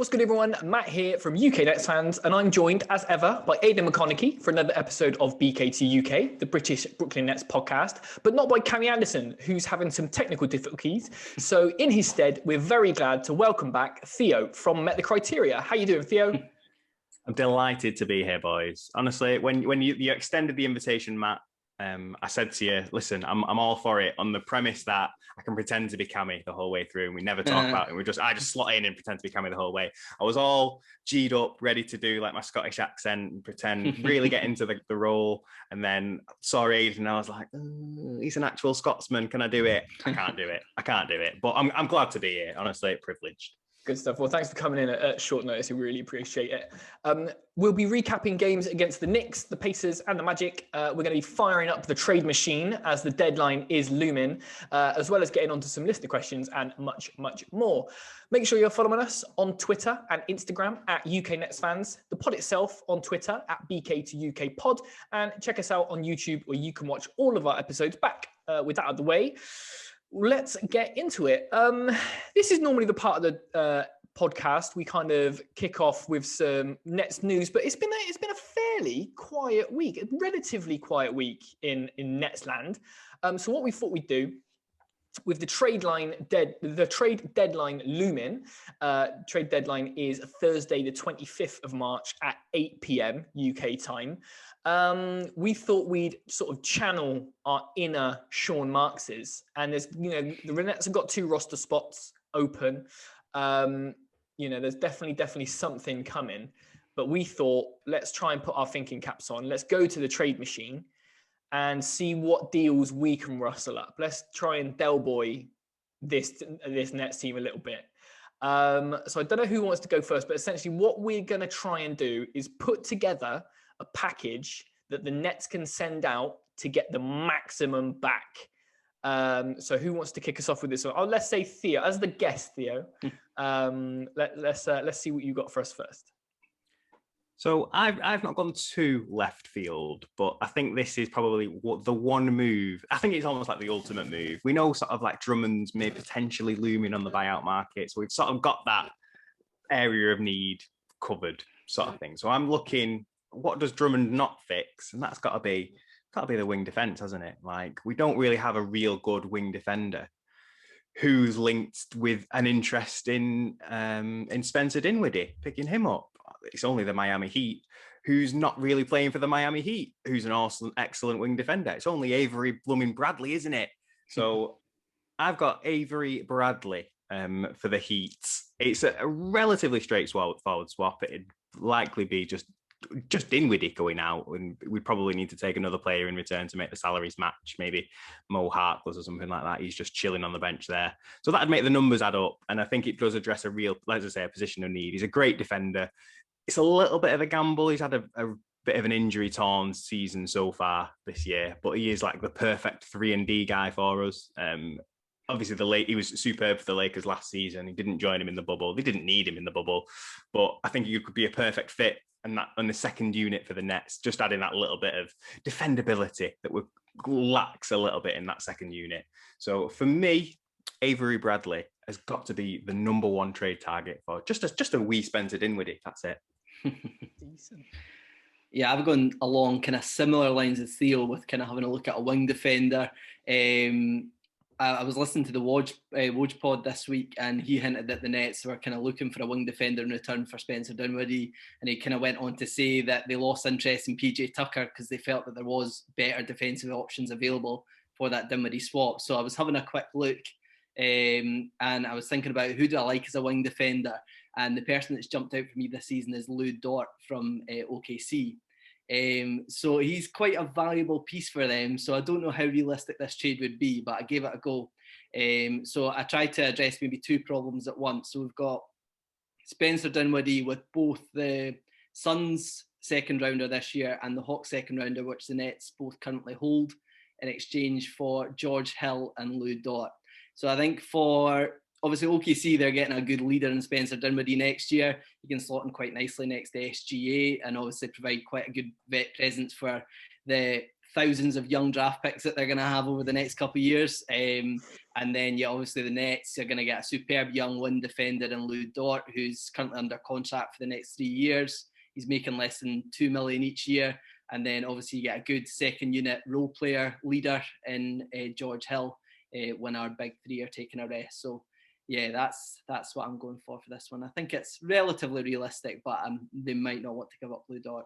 What's good, everyone? Matt here from UK Nets Fans, and I'm joined, as ever, by Aidan McConaughey for another episode of BK2 UK, the British Brooklyn Nets podcast, but not by Cammy Anderson, who's having some technical difficulties. So in his stead, we're very glad to welcome back Theo from Met the Criteria. How you doing, Theo? I'm delighted to be here, boys. Honestly, when you extended the invitation, Matt, I said to you, listen, I'm all for it on the premise that I can pretend to be Cammy the whole way through, and we never talk about it. I just slot in and pretend to be Cammy the whole way. I was all G'd up, ready to do like my Scottish accent and pretend, really get into the role. And then saw Aidan, and I was like, he's an actual Scotsman. Can I do it? I can't do it. But I'm glad to be here. Honestly, privileged. Good stuff. Well, thanks for coming in at short notice. We really appreciate it. We'll be recapping games against the Knicks, the Pacers, and the Magic. We're going to be firing up the trade machine as the deadline is looming, as well as getting onto some listener questions and much, much more. Make sure you're following us on Twitter and Instagram at UK Nets Fans, the pod itself on Twitter at BK2UK Pod, and check us out on YouTube where you can watch all of our episodes back. With that out of the way, let's get into it. This is normally the part of the podcast we kind of kick off with some Nets news, but it's been a fairly quiet week, a relatively quiet week in Nets land. So what we thought we'd do with the trade deadline looming, trade deadline is Thursday, the 25th of March at 8 p.m. UK time. We thought we'd sort of channel our inner Sean Markses, and there's, the Nets have got 2 roster spots open. There's definitely something coming, but we thought, let's try and put our thinking caps on. Let's go to the trade machine and see what deals we can rustle up. Let's try and Del Boy this Nets team a little bit. So I don't know who wants to go first, but essentially what we're going to try and do is put together a package that the Nets can send out to get the maximum back. So who wants to kick us off with this one? Oh, let's say Theo, as the guest, Theo. Let's see what you got for us first. So I've not gone too left field, but I think this is probably the one move. I think it's almost like the ultimate move. We know sort of like Drummond's may potentially looming on the buyout market, so we've sort of got that area of need covered, sort of thing. So I'm looking, what does Drummond not fix? And that's got to be the wing defense, hasn't it? Like, we don't really have a real good wing defender who's linked with an interest in Spencer Dinwiddie, picking him up. It's only the Miami Heat, who's not really playing for the Miami Heat, who's an awesome, excellent wing defender. It's only Avery Blooming Bradley, isn't it? So I've got Avery Bradley for the Heat. It's a relatively straightforward swap. It'd likely be just Dinwiddie going out, and we probably need to take another player in return to make the salaries match. Maybe Mo Harkless or something like that. He's just chilling on the bench there. So that'd make the numbers add up, and I think it does address a real, let's just say, a position of need. He's a great defender. It's a little bit of a gamble. He's had a bit of an injury-torn season so far this year, but he is like the perfect 3-and-D guy for us. Obviously, he was superb for the Lakers last season. He didn't join him in the bubble. They didn't need him in the bubble, but I think he could be a perfect fit. And that on the second unit for the Nets, just adding that little bit of defendability that lacks a little bit in that second unit. So for me, Avery Bradley has got to be the number one trade target for just a wee Spencer Dinwiddie. That's it. Decent. Yeah, I've gone along kind of similar lines as Theo with kind of having a look at a wing defender. I was listening to the Woj pod this week, and he hinted that the Nets were kind of looking for a wing defender in return for Spencer Dinwiddie, and he kind of went on to say that they lost interest in PJ Tucker because they felt that there was better defensive options available for that Dinwiddie swap. So I was having a quick look, and I was thinking about who do I like as a wing defender, and the person that's jumped out for me this season is Lou Dort from OKC. So he's quite a valuable piece for them. So I don't know how realistic this trade would be, but I gave it a go. So I tried to address maybe 2 problems at once. So we've got Spencer Dinwiddie with both the Suns second rounder this year and the Hawks second rounder, which the Nets both currently hold, in exchange for George Hill and Lou Dort. So I think for obviously OKC, they're getting a good leader in Spencer Dinwiddie next year. He can slot in quite nicely next to SGA and obviously provide quite a good vet presence for the thousands of young draft picks that they're going to have over the next couple of years. And then, obviously the Nets are going to get a superb young wing defender in Lou Dort, who's currently under contract for the next 3 years. He's making less than $2 million each year. And then obviously you get a good second unit role player leader in George Hill when our big three are taking a rest. So yeah, that's what I'm going for this one. I think it's relatively realistic, but they might not want to give up Lou Dort.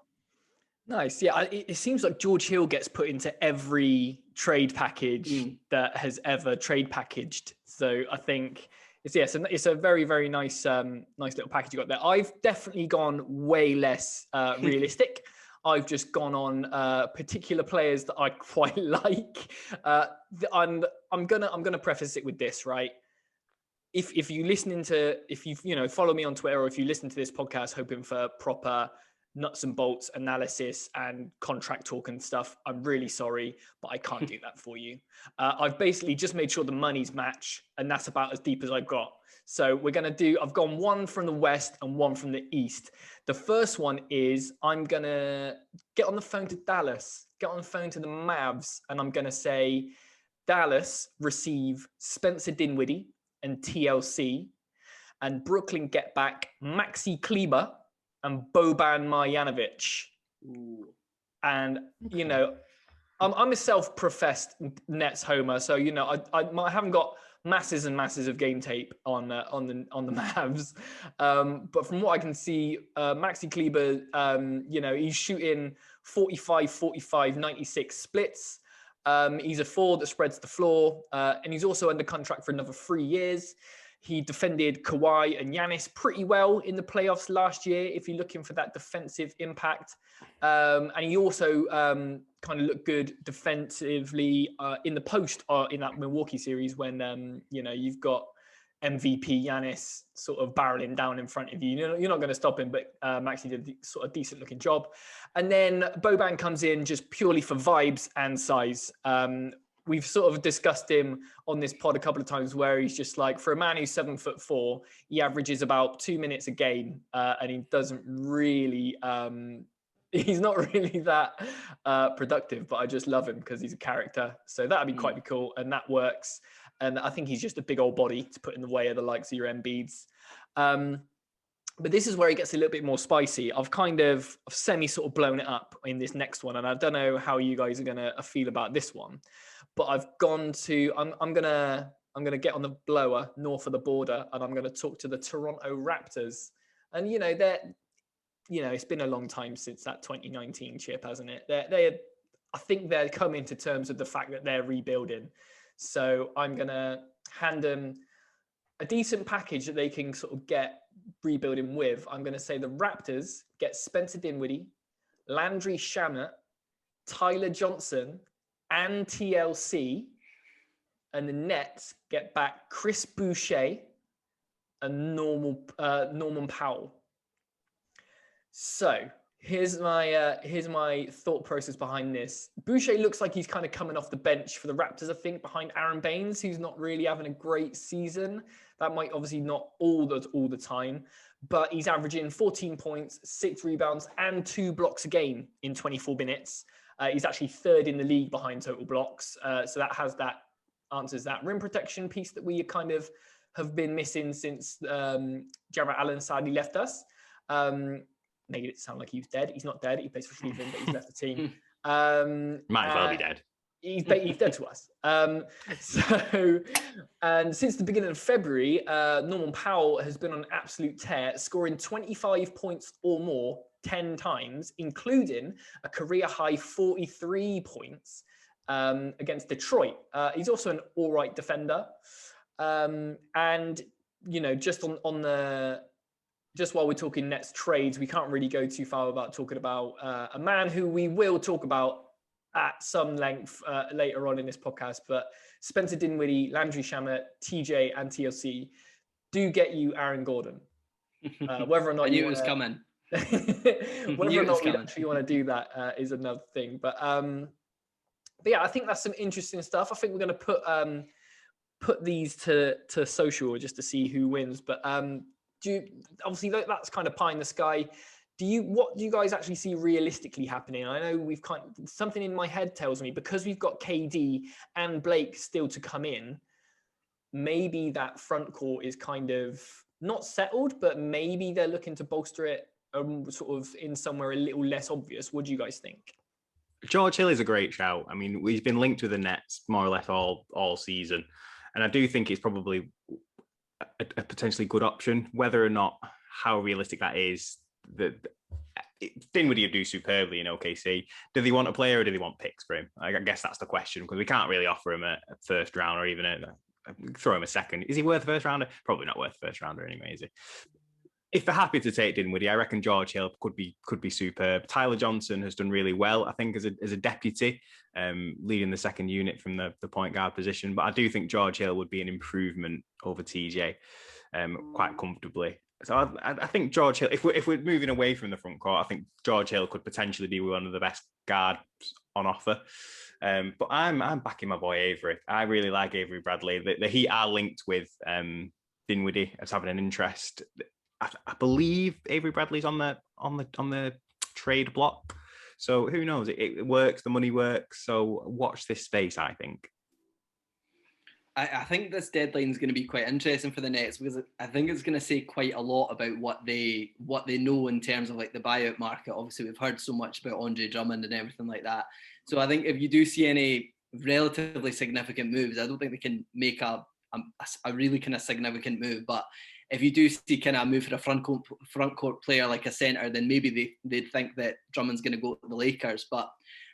Nice. Yeah, it seems like George Hill gets put into every trade package that has ever trade packaged. So I think it's a very, very nice little package you got there. I've definitely gone way less realistic. I've just gone on particular players that I quite like. I'm gonna preface it with this, right? If you follow me on Twitter, or if you listen to this podcast hoping for proper nuts and bolts analysis and contract talk and stuff, I'm really sorry, but I can't do that for you. I've basically just made sure the money's match, and that's about as deep as I've got. So I've gone one from the West and one from the East. The first one is I'm going to get on the phone to Dallas, get on the phone to the Mavs, and I'm going to say Dallas receive Spencer Dinwiddie and TLC, and Brooklyn get back Maxi Kleber and Boban Marjanovic. Ooh. And, I'm a self-professed Nets homer, so, I haven't got masses and masses of game tape on the Mavs. But from what I can see, Maxi Kleber, he's shooting 45, 45, 96 splits. He's a forward that spreads the floor, and he's also under contract for another 3 years. He defended Kawhi and Giannis pretty well in the playoffs last year, if you're looking for that defensive impact. And he also kind of looked good defensively in the post in that Milwaukee series when, you've got MVP Giannis sort of barreling down in front of you. You're not going to stop him, but Maxi did a sort of decent looking job. And then Boban comes in just purely for vibes and size. We've sort of discussed him on this pod a couple of times, where he's just like, for a man who's 7'4", he averages about 2 minutes a game, and he doesn't really, he's not really that productive, but I just love him because he's a character. So that'd be quite cool, and that works. And I think he's just a big old body to put in the way of the likes of your Embiids. But this is where it gets a little bit more spicy. I've semi sort of blown it up in this next one, and I don't know how you guys are gonna feel about this one. But I've gone to I'm gonna get on the blower north of the border, and I'm gonna talk to the Toronto Raptors. And it's been a long time since that 2019 chip, hasn't it? I think they're coming to terms with the fact that they're rebuilding. So I'm gonna hand them a decent package that they can sort of get rebuilding with. I'm gonna say the Raptors get Spencer Dinwiddie, Landry Shamet, Tyler Johnson, and TLC, and the Nets get back Chris Boucher and Norman Powell. So here's my thought process behind this. Boucher looks like he's kind of coming off the bench for the Raptors, I think, behind Aaron Baines, who's not really having a great season. That might obviously not all the time, but he's averaging 14 points, 6 rebounds, and 2 blocks a game in 24 minutes. He's actually third in the league behind total blocks. So that answers that rim protection piece that we kind of have been missing since Jarrett Allen sadly left us. Made it sound like he was dead. He's not dead. He plays for Cleveland, but he's left the team. Might as well be dead. He's dead to us. And since the beginning of February, Norman Powell has been on an absolute tear, scoring 25 points or more 10 times, including a career high 43 points against Detroit. He's also an all right defender. And, just while we're talking Nets trades, we can't really go too far about talking about a man who we will talk about at some length later on in this podcast. But Spencer Dinwiddie, Landry Shamet, TJ, and TLC do get you Aaron Gordon. Whether or not I knew it was coming. Whether or not we actually want to do that is another thing. But yeah, I think that's some interesting stuff. I think we're going to put these to social just to see who wins. But obviously that's kind of pie in the sky. What do you guys actually see realistically happening? I know something in my head tells me, because we've got KD and Blake still to come in, maybe that front court is kind of not settled, but maybe they're looking to bolster it sort of in somewhere a little less obvious. What do you guys think? George Hill is a great shout. I mean, he's been linked with the Nets more or less all season. And I do think it's probably a potentially good option. Whether or not how realistic that is, Dinwiddie would do superbly in OKC. Do they want a player or do they want picks for him? I guess that's the question, because we can't really offer him a first round or even throw him a second. Is he worth a first rounder? Probably not worth a first rounder anyway, is he? If they're happy to take Dinwiddie, I reckon George Hill could be superb. Tyler Johnson has done really well, I think, as a deputy, leading the second unit from the point guard position. But I do think George Hill would be an improvement over TJ quite comfortably. So I think George Hill, if we're moving away from the front court, I think George Hill could potentially be one of the best guards on offer. But I'm backing my boy Avery. I really like Avery Bradley. The Heat are linked with Dinwiddie as having an interest. I believe Avery Bradley's on the trade block. So who knows? It works. The money works. So watch this space, I think. I think this deadline is going to be quite interesting for the Nets, because I think it's going to say quite a lot about what they know in terms of like the buyout market. Obviously, we've heard so much about Andre Drummond and everything like that. So I think if you do see any relatively significant moves, I don't think they can make a really kind of significant move. But if you do see kind of a move for a front court player like a center, then maybe they'd think that Drummond's going to go to the Lakers. But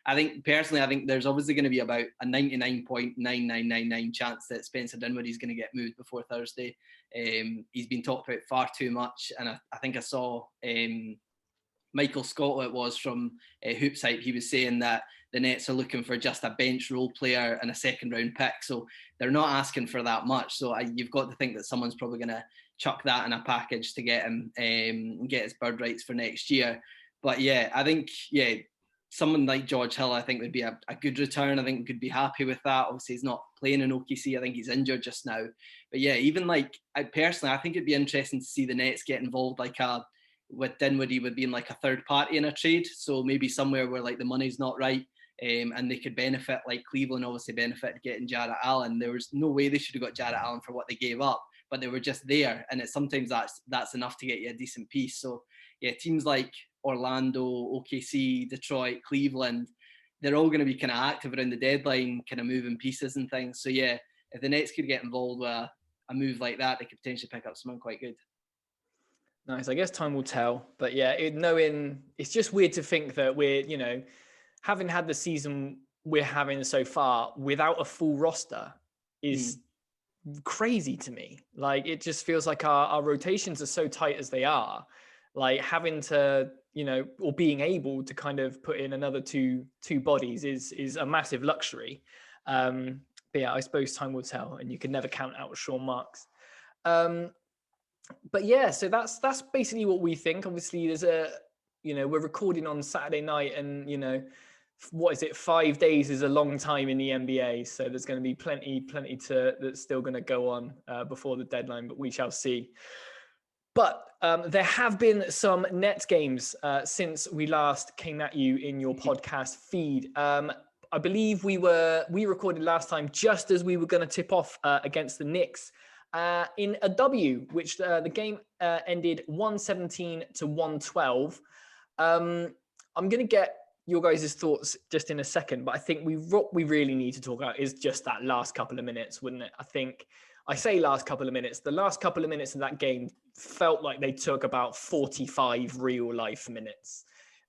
I think there's obviously going to be about a 99.9999 chance that Spencer Dinwiddie's going to get moved before Thursday. He's been talked about far too much, and I think I saw Michael Scott, it was from Hoops Hype, he was saying that the Nets are looking for just a bench role player and a second round pick. So they're not asking for that much. So you've got to think that someone's probably going to chuck that in a package to get him, get his bird rights for next year. But yeah, I think, someone like George Hill, I think would be a good return. I think we could be happy with that. Obviously, he's not playing in OKC. I think he's injured just now. But yeah, even like, I think it'd be interesting to see the Nets get involved with Dinwiddie would being like a third party in a trade. So maybe somewhere where like the money's not right, and they could benefit, like Cleveland obviously benefited getting Jarrett Allen. There was no way they should have got Jarrett Allen for what they gave up, but they were just there. And sometimes that's enough to get you a decent piece. So yeah, teams like Orlando, OKC, Detroit, Cleveland, they're all going to be kind of active around the deadline, kind of moving pieces and things. So yeah, if the Nets could get involved with a move like that, they could potentially pick up someone quite good. Nice. I guess time will tell. But yeah, it's just weird to think that we're, having had the season we're having so far without a full roster is crazy to me. Like, it just feels like our rotations are so tight as they are. Like, having to, or being able to kind of put in another two bodies is a massive luxury. But yeah, I suppose time will tell, and you can never count out Sean Marks. But yeah, so that's basically what we think. Obviously, there's we're recording on Saturday night, and what is it? 5 days is a long time in the NBA, so there's going to be plenty that's still going to go on before the deadline, but we shall see. But there have been some Nets games since we last came at you in your podcast feed. I believe we recorded last time just as we were going to tip off against the Knicks in a W, which the game ended 117 to 112. I'm going to get your guys' thoughts just in a second, but I think what we really need to talk about is just that last couple of minutes, wouldn't it? I say last couple of minutes. The last couple of minutes of that game felt like they took about 45 real life minutes.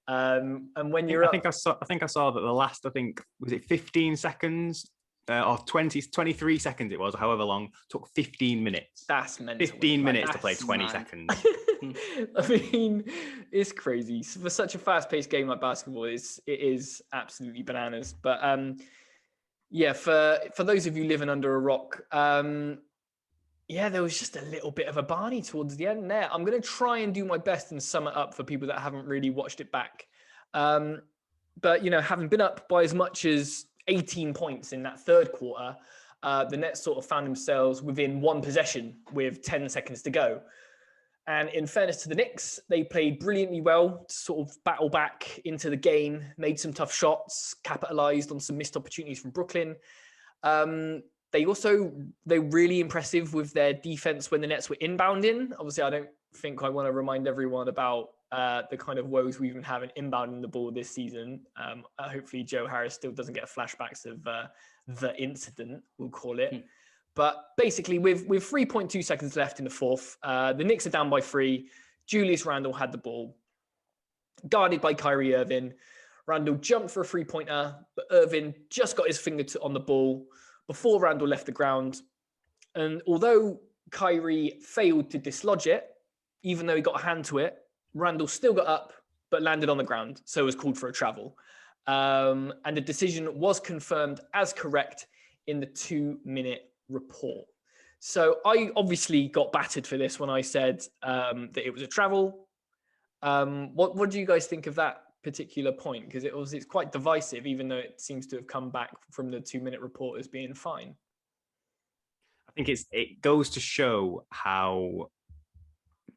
And when you're, I think I saw that the last, was it 15 seconds or 23 seconds? It was, however long, took 15 minutes. That's mental. 15 minutes to play 20 seconds. I mean, it's crazy for such a fast-paced game like basketball. It is absolutely bananas. But yeah, for those of you living under a rock, there was just a little bit of a Barney towards the end there. I'm going to try and do my best and sum it up for people that haven't really watched it back. But having been up by as much as 18 points in that third quarter, the Nets sort of found themselves within one possession with 10 seconds to go. And in fairness to the Knicks, they played brilliantly well to sort of battle back into the game, made some tough shots, capitalized on some missed opportunities from Brooklyn. They're really impressive with their defense when the Nets were inbounding. Obviously, I don't think I want to remind everyone about the kind of woes we've been having inbounding the ball this season. Hopefully, Joe Harris still doesn't get flashbacks of the incident, we'll call it. But basically, with 3.2 seconds left in the fourth, the Knicks are down by 3. Julius Randle had the ball, guarded by Kyrie Irving. Randle jumped for a three-pointer, but Irving just got his finger on the ball before Randle left the ground. And although Kyrie failed to dislodge it, even though he got a hand to it, Randle still got up, but landed on the ground, so was called for a travel. And the decision was confirmed as correct in the 2-minute report. So I obviously got battered for this when I said that it was a travel. What do you guys think of that particular point? Because it's quite divisive, even though it seems to have come back from the 2-minute report as being fine. I think it goes to show how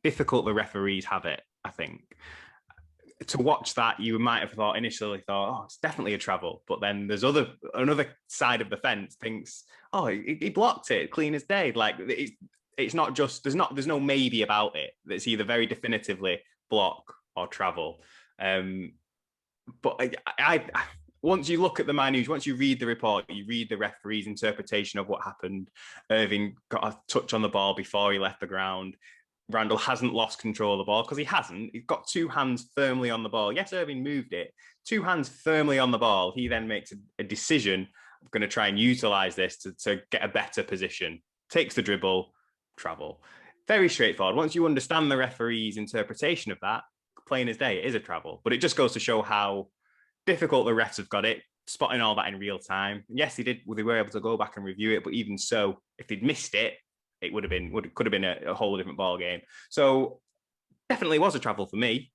difficult the referees have it. I think to watch that, you might have initially thought, oh, it's definitely a travel, but then there's another side of the fence thinks, oh, he blocked it, clean as day. Like it's not just there's no maybe about it. It's either very definitively block or travel. But I once you look at the minutiae, once you read the report, you read the referee's interpretation of what happened. Irving got a touch on the ball before he left the ground. Randle hasn't lost control of the ball because he hasn't. He's got 2 hands firmly on the ball. Yes, Irving moved it. 2 hands firmly on the ball. He then makes a decision. I'm going to try and utilize this to get a better position. Takes the dribble, travel. Very straightforward. Once you understand the referee's interpretation of that, plain as day, it is a travel. But it just goes to show how difficult the refs have got it, spotting all that in real time. Yes, they were able to go back and review it, but even so, if they'd missed it, it could have been a whole different ball game. So definitely was a travel for me.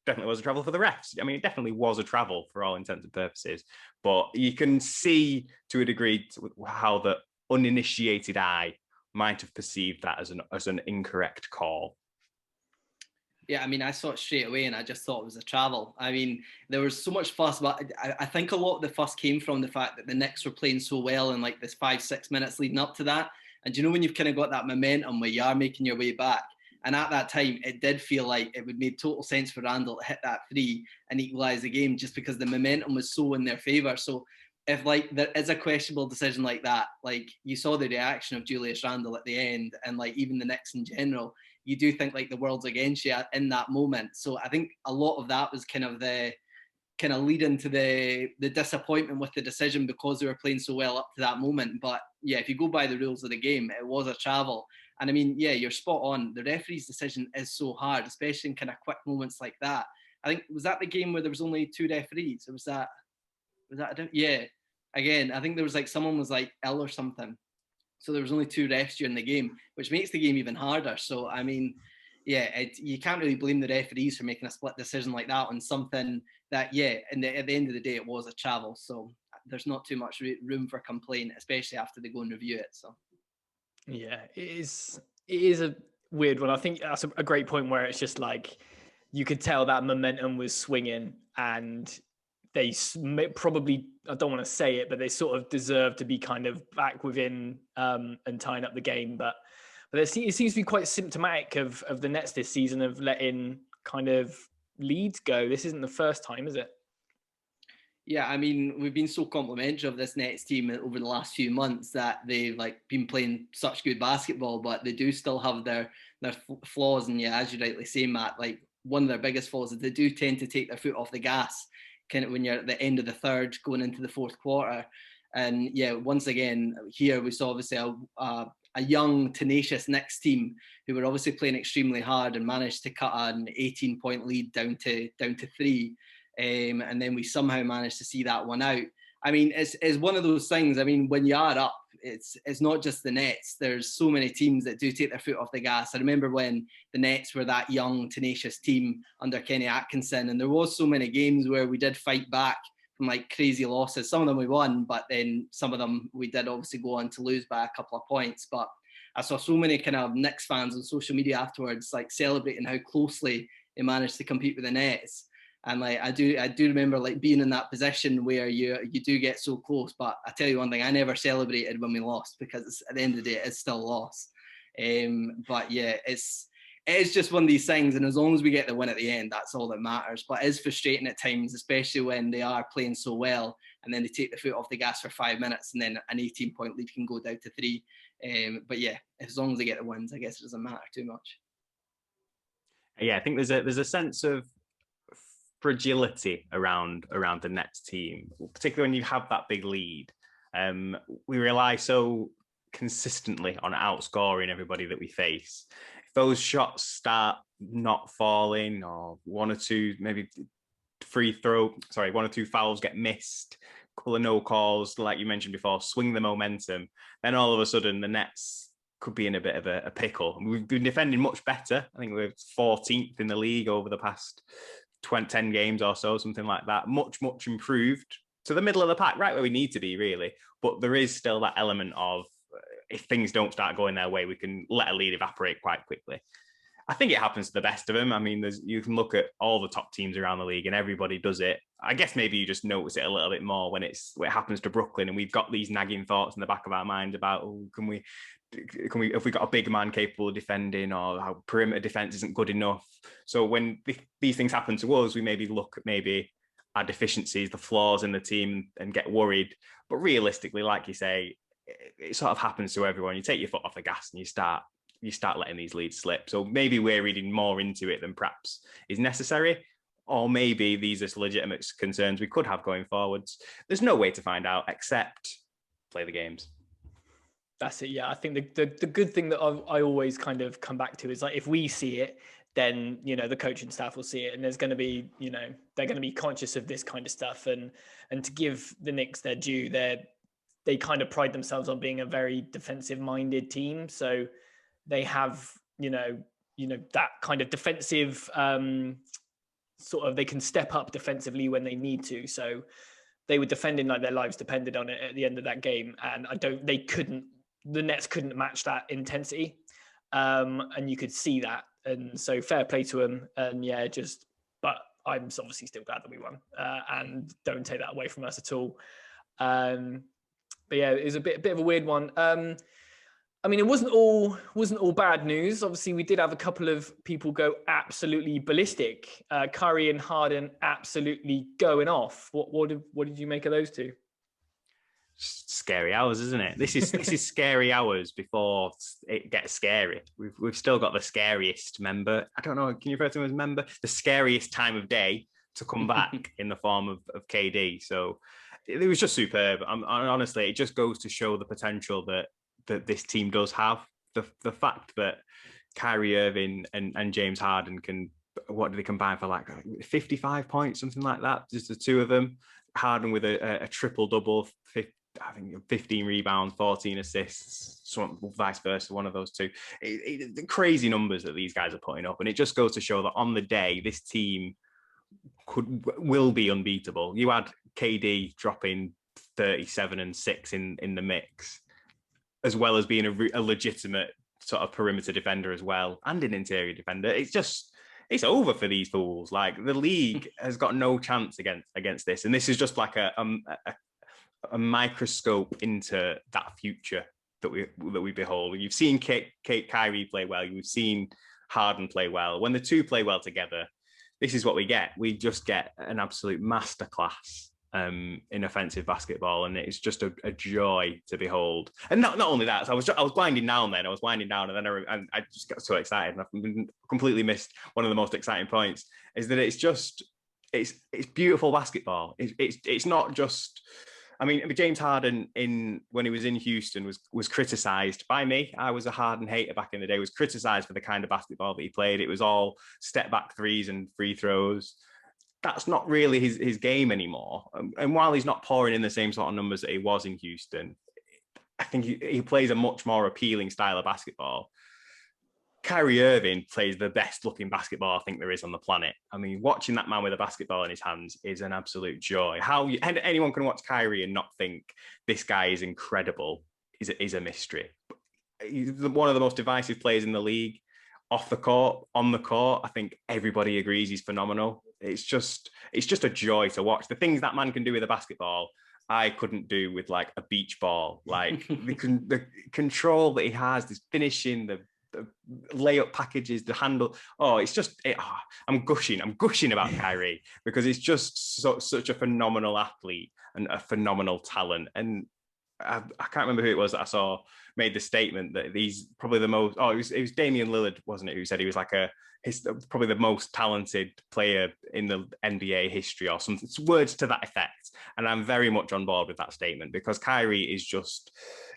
Definitely was a travel for the refs. I mean, it definitely was a travel for all intents and purposes. But you can see to a degree how the uninitiated eye might have perceived that as an incorrect call. Yeah, I mean, I saw it straight away and I just thought it was a travel. I mean, there was so much fuss about it. I think a lot of the fuss came from the fact that the Knicks were playing so well in like this 5-6 minutes leading up to that. And you know, when you've kind of got that momentum where you are making your way back, and at that time, it did feel like it would make total sense for Randle to hit that 3 and equalise the game just because the momentum was so in their favour. So if like there is a questionable decision like that, like you saw the reaction of Julius Randle at the end and like even the Knicks in general, you do think like the world's against you in that moment. So I think a lot of that was kind of lead into the disappointment with the decision because they were playing so well up to that moment. But yeah, if you go by the rules of the game, it was a travel. And I mean, yeah, you're spot on. The referee's decision is so hard, especially in kind of quick moments like that. I think, was that the game where there was only 2 referees? Or was that, yeah. Again, I think there was like, someone was like ill or something. So there was only 2 refs during the game, which makes the game even harder. So, I mean, yeah, you can't really blame the referees for making a split decision like that on something that, yeah, and at the end of the day, it was a travel. So there's not too much room for complaint, especially after they go and review it. So, yeah, it is a weird one. I think that's a great point where it's just like you could tell that momentum was swinging and they probably, I don't want to say it, but they sort of deserve to be kind of back within and tying up the game. But it seems to be quite symptomatic of the Nets this season of letting kind of leads go. This isn't the first time, is it? Yeah, I mean, we've been so complimentary of this Nets team over the last few months that they've like been playing such good basketball, but they do still have their flaws. And yeah, as you rightly say, Matt, like one of their biggest flaws is they do tend to take their foot off the gas kind of when you're at the end of the third going into the fourth quarter. And yeah, once again, here we saw obviously a young, tenacious Knicks team who were obviously playing extremely hard and managed to cut an 18-point lead down to 3. And then we somehow managed to see that one out. I mean, it's one of those things. I mean, when you are up, it's not just the Nets. There's so many teams that do take their foot off the gas. I remember when the Nets were that young, tenacious team under Kenny Atkinson, and there was so many games where we did fight back from like crazy losses. Some of them we won, but then some of them we did obviously go on to lose by a couple of points. But I saw so many kind of Knicks fans on social media afterwards, like celebrating how closely they managed to compete with the Nets. And like I do remember like being in that position where you do get so close. But I tell you one thing, I never celebrated when we lost, because at the end of the day, it's still a loss. But yeah, it is just one of these things, and as long as we get the win at the end, that's all that matters. But it is frustrating at times, especially when they are playing so well, and then they take the foot off the gas for 5 minutes, and then an 18-point lead can go down to 3. But yeah, as long as they get the wins, I guess it doesn't matter too much. Yeah, I think there's a sense of fragility around the Nets team, particularly when you have that big lead. We rely so consistently on outscoring everybody that we face. If those shots start not falling, or one or two fouls get missed, a couple of no calls, like you mentioned before, swing the momentum, then all of a sudden the Nets could be in a bit of a pickle. We've been defending much better. I think we're 14th in the league over the past 10 games or so, something like that. Much improved to the middle of the pack, right where we need to be, really. But there is still that element of, if things don't start going their way, we can let a lead evaporate quite quickly. I think it happens to the best of them. I mean, you can look at all the top teams around the league and everybody does it. I guess maybe you just notice it a little bit more when it happens to Brooklyn, and we've got these nagging thoughts in the back of our mind about, can we, if we got a big man capable of defending, or how perimeter defense isn't good enough. So when these things happen to us, we maybe look at our deficiencies, the flaws in the team, and get worried. But realistically, like you say, it sort of happens to everyone. You take your foot off the gas and you start letting these leads slip. So maybe we're reading more into it than perhaps is necessary, or maybe these are legitimate concerns we could have going forwards. There's no way to find out except play the games. That's it. Yeah, I think the good thing that I always kind of come back to is, like, if we see it, then, the coaching staff will see it, and there's going to be, they're going to be conscious of this kind of stuff. And to give the Knicks their due, they kind of pride themselves on being a very defensive minded team. So they have, that kind of defensive they can step up defensively when they need to. So they were defending like their lives depended on it at the end of that game. And the Nets couldn't match that intensity. And you could see that. And so fair play to them. And yeah, but I'm obviously still glad that we won, and don't take that away from us at all. But yeah, it was a bit of a weird one. I mean, it wasn't all bad news. Obviously, we did have a couple of people go absolutely ballistic. Curry and Harden absolutely going off. What did you make of those two? Scary hours, isn't it? This is scary hours before it gets scary. We've still got the scariest member. I don't know. Can you refer to him as member? The scariest time of day to come back in the form of KD. So it was just superb. Honestly, it just goes to show the potential that this team does have. The fact that Kyrie Irving and James Harden what do they combine for, like 55 points, something like that? Just the two of them. Harden with a triple double, I think 15 rebounds, 14 assists, vice versa, one of those two. The crazy numbers that these guys are putting up, and it just goes to show that on the day, this team will be unbeatable. You had KD dropping 37 and 6 in the mix, as well as being a legitimate sort of perimeter defender as well, and an interior defender. It's over for these fools. Like, the league has got no chance against this, and this is just like a microscope into that future that we behold. You've seen Kyrie play well. You've seen Harden play well. When the two play well together, this is what we get. We just get an absolute masterclass in offensive basketball, and it's just a joy to behold. And not only that, so I was winding down, and then I just got so excited, and I've completely missed one of the most exciting points, is that it's beautiful basketball. It's not just. I mean, James Harden, when he was in Houston, was criticised by me. I was a Harden hater back in the day. Was criticised for the kind of basketball that he played. It was all step back threes and free throws. That's not really his game anymore. And while he's not pouring in the same sort of numbers that he was in Houston, I think he plays a much more appealing style of basketball. Kyrie Irving plays the best looking basketball I think there is on the planet. I mean, watching that man with a basketball in his hands is an absolute joy. And anyone can watch Kyrie and not think this guy is incredible is a mystery. He's one of the most divisive players in the league. off the court, on the court, I think everybody agrees he's phenomenal. It's just a joy to watch. The things that man can do with a basketball, I couldn't do with like a beach ball. Like the control that he has, this finishing, the layup packages, the handle. Oh, it's just, I'm gushing about Kyrie because it's just such a phenomenal athlete and a phenomenal talent. And I can't remember who it was that I saw made the statement that he's probably the most, it was Damian Lillard, wasn't it, who said he was like probably the most talented player in the NBA history or some words to that effect. And I'm very much on board with that statement because Kyrie is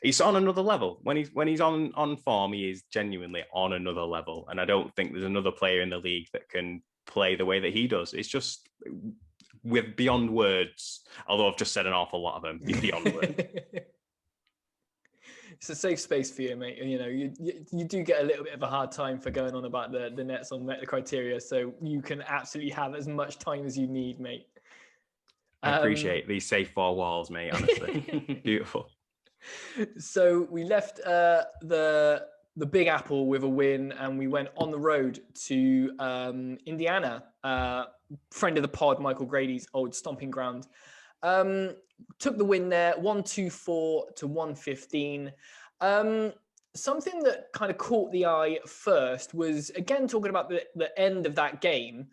he's on another level. When he's on form, he is genuinely on another level. And I don't think there's another player in the league that can play the way that he does. It's just with beyond words, although I've just said an awful lot of them, he's beyond words. It's a safe space for you, mate. You know, you do get a little bit of a hard time for going on about the Nets on Met the criteria, so you can absolutely have as much time as you need, mate. I appreciate these safe four walls, mate, honestly. Beautiful. So we left the Big Apple with a win, and we went on the road to Indiana. Friend of the pod, Michael Grady's old stomping ground. Took the win there, 124 to 115. Something that kind of caught the eye first was, again, talking about the end of that game,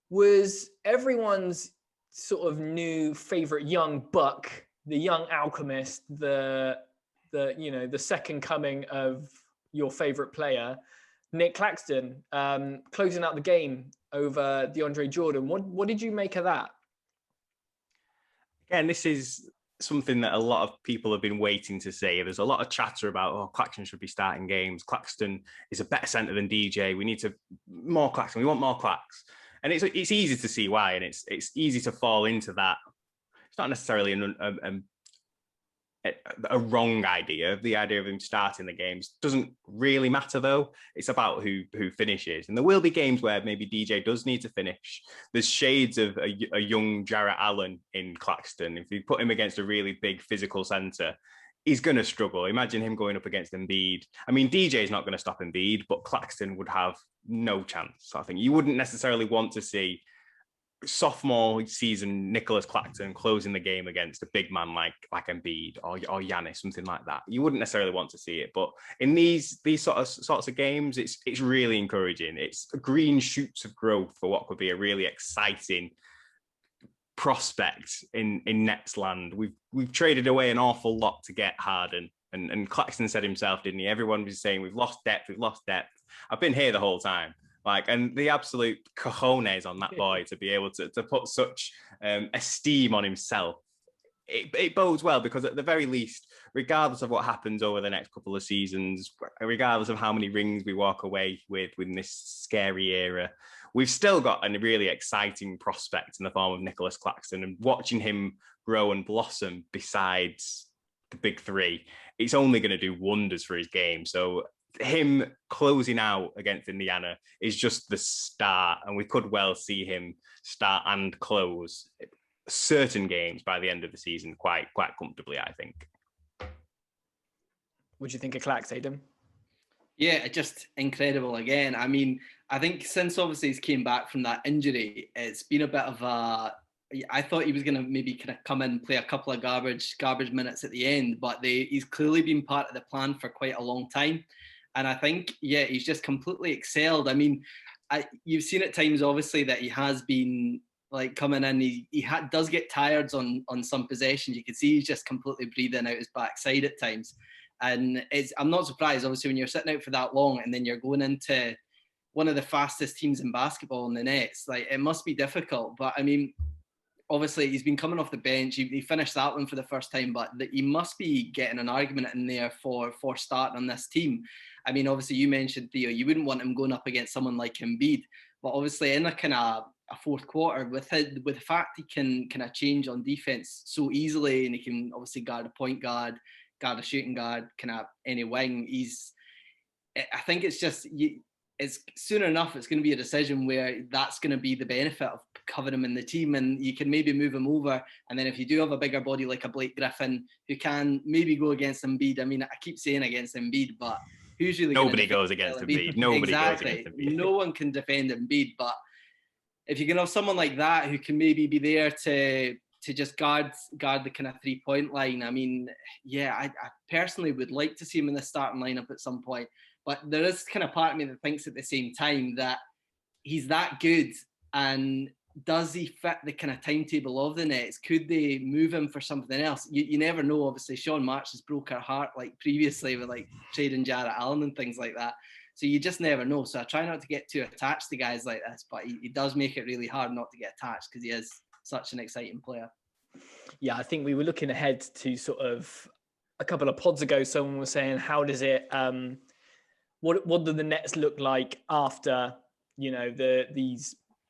was everyone's sort of new favorite young buck, the young alchemist, the second coming of your favorite player, Nick Claxton, closing out the game over DeAndre Jordan. What did you make of that? Again, this is something that a lot of people have been waiting to say. There's a lot of chatter about, Claxton should be starting games. Claxton is a better center than DJ. We need more Claxton. We want more Clax. And it's easy to see why, and it's easy to fall into that. It's not necessarily a wrong idea. The idea of him starting the games doesn't really matter, though. It's about who finishes. And there will be games where maybe DJ does need to finish. There's shades of a young Jarrett Allen in Claxton. If you put him against a really big physical center, he's going to struggle. Imagine him going up against Embiid. I mean, DJ is not going to stop Embiid, but Claxton would have no chance. I think you wouldn't necessarily want to see sophomore season Nicholas Claxton closing the game against a big man like Embiid or Giannis, something like that. You wouldn't necessarily want to see it, but in these sorts of games, it's really encouraging. It's green shoots of growth for what could be a really exciting prospect in Nets land. We've traded away an awful lot to get Harden, and Claxton said himself, didn't he? Everyone was saying we've lost depth. I've been here the whole time. And the absolute cojones on that boy to be able to put such esteem on himself, it bodes well, because at the very least, regardless of what happens over the next couple of seasons, regardless of how many rings we walk away with in this scary era, we've still got a really exciting prospect in the form of Nicholas Claxton, and watching him grow and blossom besides the big three, it's only going to do wonders for his game. So him closing out against Indiana is just the start, and we could well see him start and close certain games by the end of the season quite comfortably, I think. What do you think of Clax, Aidan? Yeah, just incredible again. I mean, I think since obviously he's came back from that injury, it's been a bit of I thought he was going to maybe kind of come in and play a couple of garbage minutes at the end, but he's clearly been part of the plan for quite a long time. And I think, he's just completely excelled. I mean, you've seen at times, obviously, that he has been like coming in. He does get tired on some possessions. You can see he's just completely breathing out his backside at times. And I'm not surprised, obviously, when you're sitting out for that long and then you're going into one of the fastest teams in basketball in the Nets. Like, it must be difficult. But I mean, obviously, he's been coming off the bench. He finished that one for the first time, but he must be getting an argument in there for starting on this team. I mean, obviously, you mentioned, Theo, you wouldn't want him going up against someone like Embiid, but obviously in a kind of a fourth quarter, with the fact he can kind of change on defense so easily, and he can obviously guard a point guard, guard a shooting guard, kind of any wing. I think it's just, it's soon enough, it's going to be a decision where that's going to be the benefit of covering him in the team, and you can maybe move him over. And then if you do have a bigger body like a Blake Griffin who can maybe go against Embiid, I mean, I keep saying against Embiid, but who's really nobody goes against Embiid. Nobody goes against Embiid. No one can defend Embiid, but if you can have someone like that who can maybe be there to just guard the kind of 3-point line, I mean, yeah, I personally would like to see him in the starting lineup at some point. But there is kind of part of me that thinks at the same time that he's that good, and does he fit the kind of timetable of the Nets? Could they move him for something else? You never know. Obviously, Sean Marks has broke our heart like previously with like trading Jarrett Allen and things like that. So you just never know. So I try not to get too attached to guys like this, but he does make it really hard not to get attached because he is such an exciting player. Yeah, I think we were looking ahead to sort of a couple of pods ago. Someone was saying, how does it, what do the Nets look like after,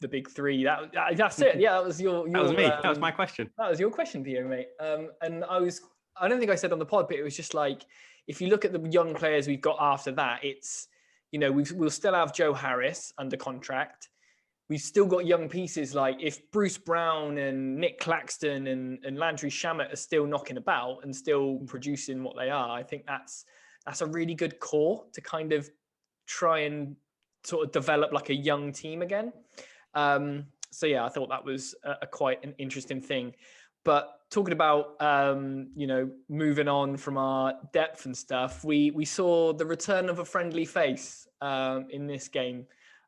the big three? That's it. Yeah, that was your that was me. That was my question. That was your question, Theo, mate. And I don't think I said on the pod, but it was just like, if you look at the young players we've got after that, it's, we'll still have Joe Harris under contract. We've still got young pieces like if Bruce Brown and Nick Claxton and Landry Shamet are still knocking about and still producing what they are, I think that's a really good core to kind of try and sort of develop like a young team again. So yeah, I thought that was quite an interesting thing. But talking about, moving on from our depth and stuff, we saw the return of a friendly face in this game.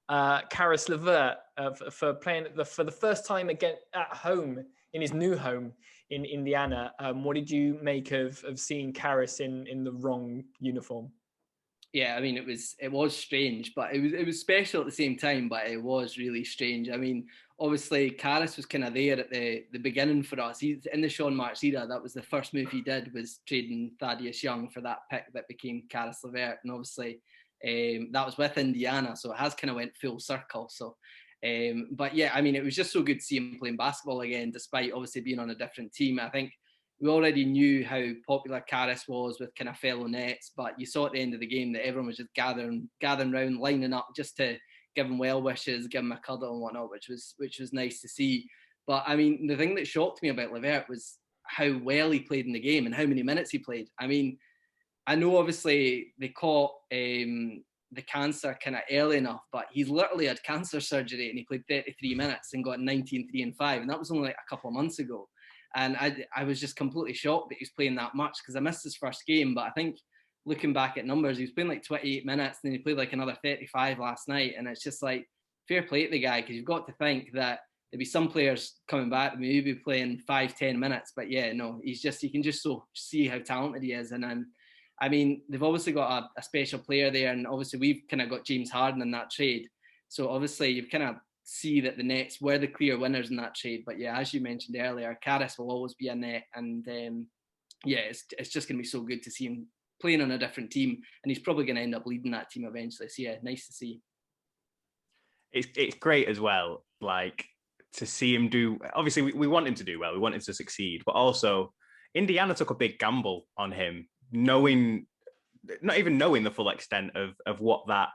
Karis LeVert for playing for the first time again at home in his new home in Indiana. What did you make of seeing Karis in the wrong uniform? Yeah, I mean, it was strange, but it was special at the same time, but it was really strange. I mean, obviously, Karis was kind of there at the beginning for us. He's in the Sean Marks era. That was the first move he did, was trading Thaddeus Young for that pick that became Karis LeVert. And obviously, that was with Indiana, so it has kind of went full circle. So, but yeah, I mean, it was just so good to see him playing basketball again, despite obviously being on a different team. I think we already knew how popular Karis was with kind of fellow Nets, but you saw at the end of the game that everyone was just gathering around, lining up just to give him well wishes, give him a cuddle and whatnot, which was nice to see. But I mean, the thing that shocked me about LeVert was how well he played in the game and how many minutes he played. I mean, I know obviously they caught the cancer kind of early enough, but he's literally had cancer surgery and he played 33 minutes and got 19, 3 and 5. And that was only like a couple of months ago. And I was just completely shocked that he was playing that much because I missed his first game. But I think looking back at numbers, he was playing like 28 minutes and then he played like another 35 last night. And it's just like, fair play to the guy, because you've got to think that there'll be some players coming back, maybe playing 5-10 minutes. But yeah, no, you can just so see how talented he is. And I mean, they've obviously got a special player there. And obviously we've kind of got James Harden in that trade. So obviously you've kind of see that the Nets were the clear winners in that trade. But yeah, as you mentioned earlier, Karis will always be a Net, and yeah, it's just going to be so good to see him playing on a different team, and he's probably going to end up leading that team eventually. So yeah, nice to see. It's great as well, like to see him do. Obviously, we want him to do well, we want him to succeed, but also Indiana took a big gamble on him, not even knowing the full extent of what that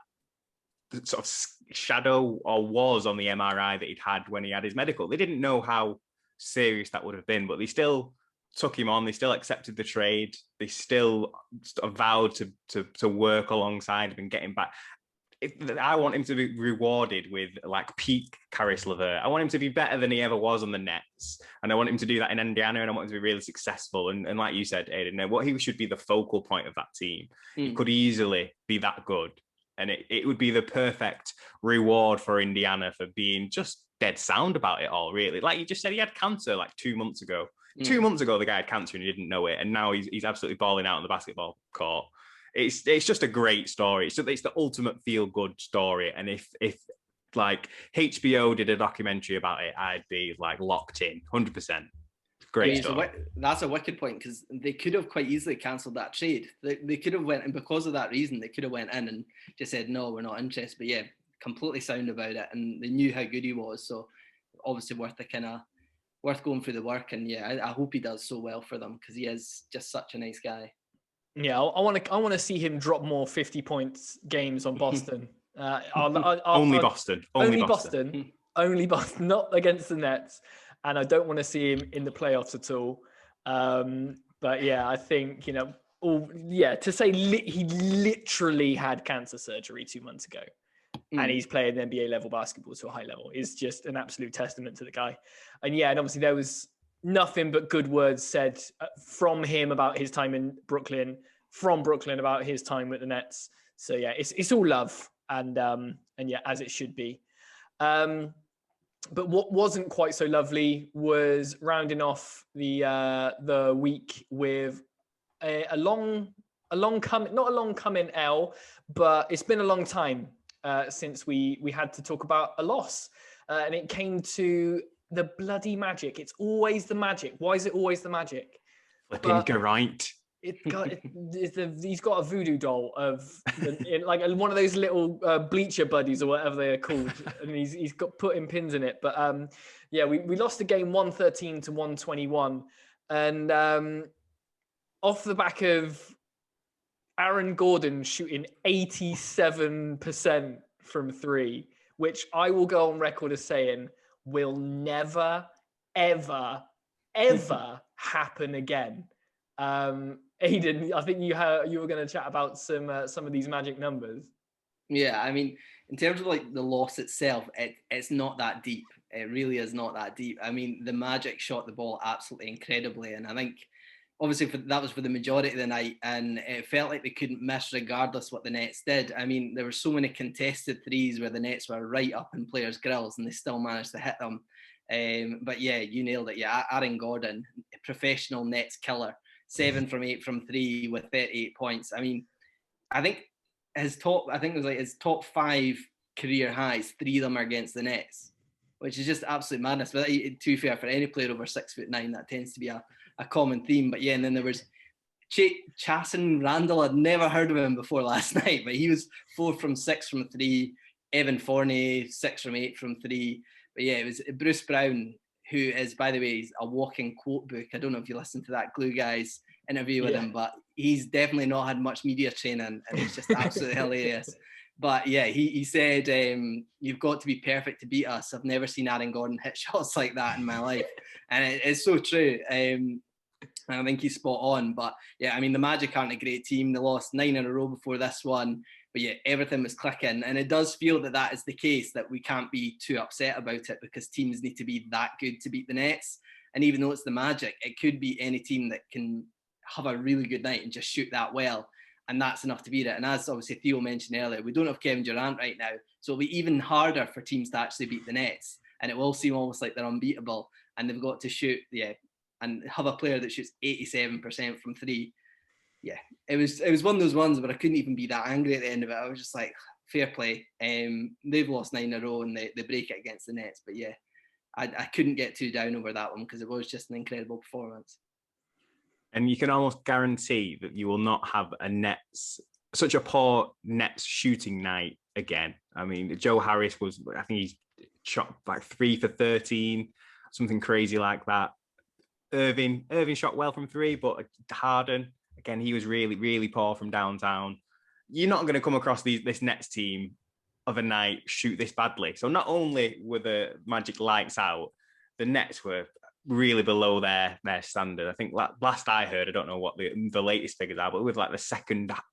sort of shadow or was on the MRI that he'd had when he had his medical. They didn't know how serious that would have been, but they still took him on. They still accepted the trade. They still vowed to work alongside him and get him back. I want him to be rewarded with like peak Karis LeVert. I want him to be better than he ever was on the Nets, and I want him to do that in Indiana, and I want him to be really successful. And like you said, Aidan, what he should be the focal point of that team. He could easily be that good. And it would be the perfect reward for Indiana for being just dead sound about it all, really. Like you just said, he had cancer like 2 months ago. 2 months ago, the guy had cancer and he didn't know it. And now he's absolutely balling out on the basketball court. It's just a great story. It's the ultimate feel-good story. And if like HBO did a documentary about it, I'd be like locked in, 100%. Great story. That's a wicked point, because they could have quite easily cancelled that trade. They could have went, and because of that reason, they could have went in and just said, no, we're not interested. But yeah, completely sound about it, and they knew how good he was. So obviously worth going through the work. And yeah, I hope he does so well for them, because he is just such a nice guy. Yeah, I want to see him drop more 50 points games on Boston. Only Boston, not against the Nets. And I don't want to see him in the playoffs at all. But yeah, I think, to say he literally had cancer surgery 2 months ago. And he's playing NBA level basketball to a high level is just an absolute testament to the guy. And and obviously there was nothing but good words said from him about his time in Brooklyn, from Brooklyn about his time with the Nets. So it's all love and as it should be. But what wasn't quite so lovely was rounding off the week with a long coming, not a long coming L, but it's been a long time since we had to talk about a loss, and it came to the bloody Magic. It's always the Magic. Why is it always the Magic? Flipping Geraint. He's got a voodoo doll of like one of those little bleacher buddies or whatever they are called, and he's got putting pins in it. But we lost the game 113 to 121, and off the back of Aaron Gordon shooting 87% from three, which I will go on record as saying will never, ever, ever happen again. Aidan, I think you were going to chat about some of these Magic numbers. Yeah, I mean, in terms of like the loss itself, it's not that deep. It really is not that deep. I mean, the Magic shot the ball absolutely incredibly, and I think obviously that was for the majority of the night, and it felt like they couldn't miss regardless what the Nets did. I mean, there were so many contested threes where the Nets were right up in players' grills and they still managed to hit them. But yeah, you nailed it. Yeah, Aaron Gordon, professional Nets killer, 7 from 8 from three with 38 points. I mean, I think it was like his top 5 career highs, 3 of them are against the Nets, which is just absolute madness. But to be fair, for any player over 6'9", that tends to be a common theme. But yeah, and then there was Chasen Randall. I'd never heard of him before last night, but he was 4 from 6 from three. Evan Fournier, 6 from 8 from three. But yeah, it was Bruce Brown, who is, by the way, he's a walking quote book. I don't know if you listened to that Glue Guys interview with him, but he's definitely not had much media training, and it's just absolutely hilarious. But yeah, he said, you've got to be perfect to beat us. I've never seen Aaron Gordon hit shots like that in my life. And it's so true. And I think he's spot on. But yeah, I mean, the Magic aren't a great team. They lost 9 in a row before this one. But yeah, everything was clicking. And it does feel that is the case, that we can't be too upset about it because teams need to be that good to beat the Nets. And even though it's the Magic, it could be any team that can have a really good night and just shoot that well. And that's enough to beat it. And as obviously Theo mentioned earlier, we don't have Kevin Durant right now. So it'll be even harder for teams to actually beat the Nets. And it will seem almost like they're unbeatable. And they've got to shoot, and have a player that shoots 87% from three. Yeah, it was one of those ones where I couldn't even be that angry at the end of it. I was just like, fair play. They've lost 9 in a row and they break it against the Nets. But yeah, I couldn't get too down over that one because it was just an incredible performance. And you can almost guarantee that you will not have such a poor Nets shooting night again. I mean, Joe Harris I think he shot like 3 for 13, something crazy like that. Irving shot well from 3, but Harden, again, he was really, really poor from downtown. You're not going to come across this Nets team of a night shoot this badly. So not only were the Magic lights out, the Nets were really below their standard. I think last I heard, I don't know what the latest figures are, but with like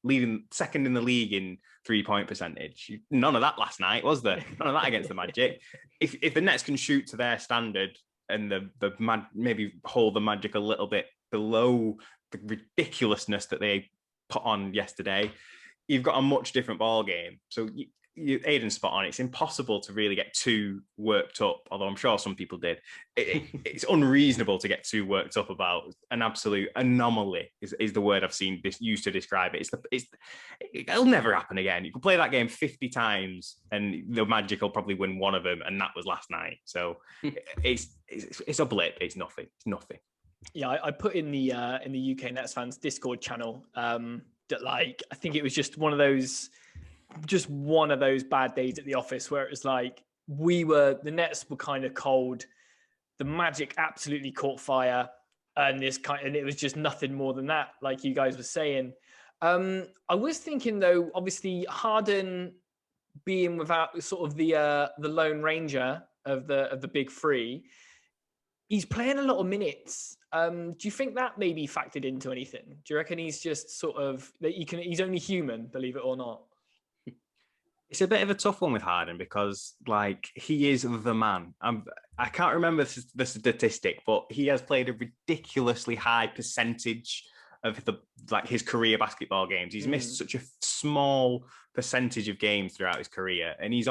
leading second in the league in 3-point percentage. None of that last night, was there? None of that against the Magic. If the Nets can shoot to their standard and maybe hold the Magic a little bit below the ridiculousness that they put on yesterday, you've got a much different ball game. So Aidan's spot on. It's impossible to really get too worked up, although I'm sure some people did. It's unreasonable to get too worked up about an absolute anomaly is the word I've seen this used to describe it. It'll never happen again. You can play that game 50 times and the Magic will probably win one of them, and that was last night. So it's a blip. It's nothing. It's nothing. Yeah, I put in the UK Nets fans Discord channel that I think it was just one of those bad days at the office where it was like the Nets were kind of cold, the Magic absolutely caught fire, and it was just nothing more than that, like you guys were saying. I was thinking though, obviously Harden being without sort of the Lone Ranger of the big three, he's playing a lot of minutes. Do you think that maybe factored into anything? Do you reckon he's just sort of that he's only human, believe it or not? It's a bit of a tough one with Harden because, like, he is the man. I can't remember the statistic, but he has played a ridiculously high percentage of his career basketball games. He's missed such a small percentage of games throughout his career, and he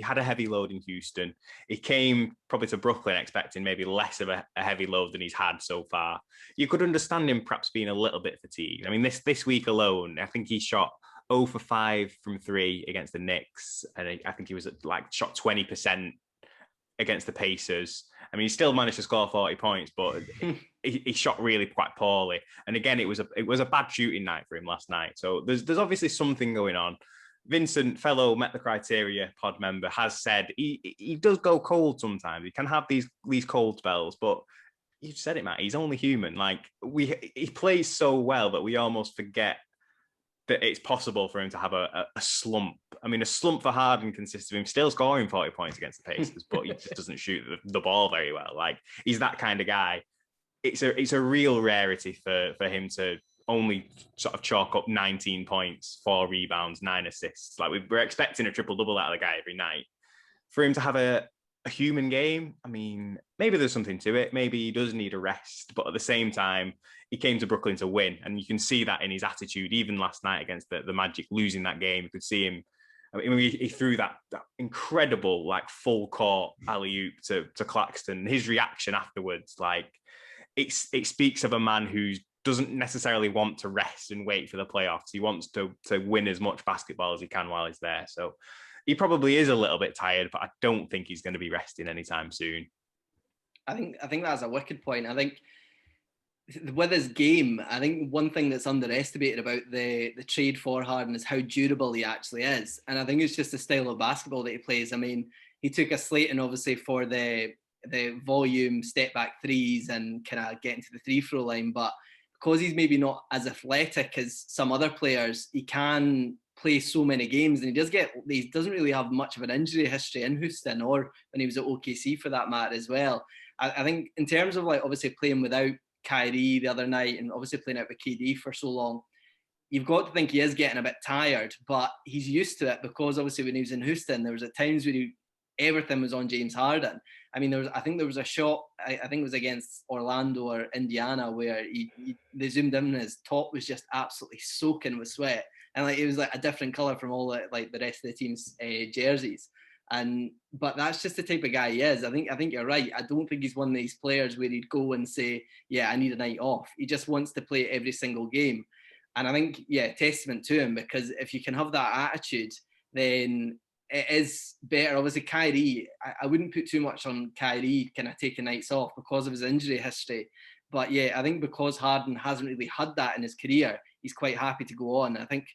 had a heavy load in Houston. He came probably to Brooklyn expecting maybe less of a heavy load than he's had so far. You could understand him perhaps being a little bit fatigued. I mean, this week alone, I think he shot 0 for 5 from 3 against the Knicks, and I think he was shot 20% against the Pacers. I mean, he still managed to score 40 points, but he shot really quite poorly. And again, it was a bad shooting night for him last night. So there's obviously something going on. Vincent, fellow Met the Criteria pod member, has said he does go cold sometimes. He can have these cold spells, but you said it, Matt. He's only human. He plays so well that we almost forget that it's possible for him to have a slump. I mean, a slump for Harden consists of him still scoring 40 points against the Pacers, but he just doesn't shoot the ball very well. He's that kind of guy. It's a real rarity for him to only sort of chalk up 19 points, 4 rebounds, 9 assists. We're expecting a triple-double out of the guy every night. For him to have a human game, I mean, maybe there's something to it. Maybe he does need a rest, but at the same time, he came to Brooklyn to win, and you can see that in his attitude. Even last night against the Magic, losing that game, you could see him. I mean, he threw that incredible full court alley-oop to Claxton. His reaction afterwards, it speaks of a man who doesn't necessarily want to rest and wait for the playoffs. He wants to win as much basketball as he can while he's there. So he probably is a little bit tired, but I don't think he's going to be resting anytime soon. I think that's a wicked point. I think with his game, I think one thing that's underestimated about the trade for Harden is how durable he actually is. And I think it's just the style of basketball that he plays. I mean, he took a slating obviously for the volume step back threes and kind of getting to the free throw line, but because he's maybe not as athletic as some other players, he can play so many games, and he doesn't really have much of an injury history in Houston or when he was at OKC for that matter as well. I think in terms of obviously playing without Kyrie the other night and obviously playing out with KD for so long, you've got to think he is getting a bit tired, but he's used to it because obviously when he was in Houston, there was at times when everything was on James Harden. I mean, there was a shot, I think it was against Orlando or Indiana, where they zoomed in and his top was just absolutely soaking with sweat. And it was a different colour from all the rest of the team's jerseys. But that's just the type of guy he is. I think you're right. I don't think he's one of these players where he'd go and say, yeah, I need a night off. He just wants to play every single game. And I think, testament to him, because if you can have that attitude, then it is better. Obviously, Kyrie, I wouldn't put too much on Kyrie kind of taking nights off because of his injury history. But I think because Harden hasn't really had that in his career, he's quite happy to go on. I think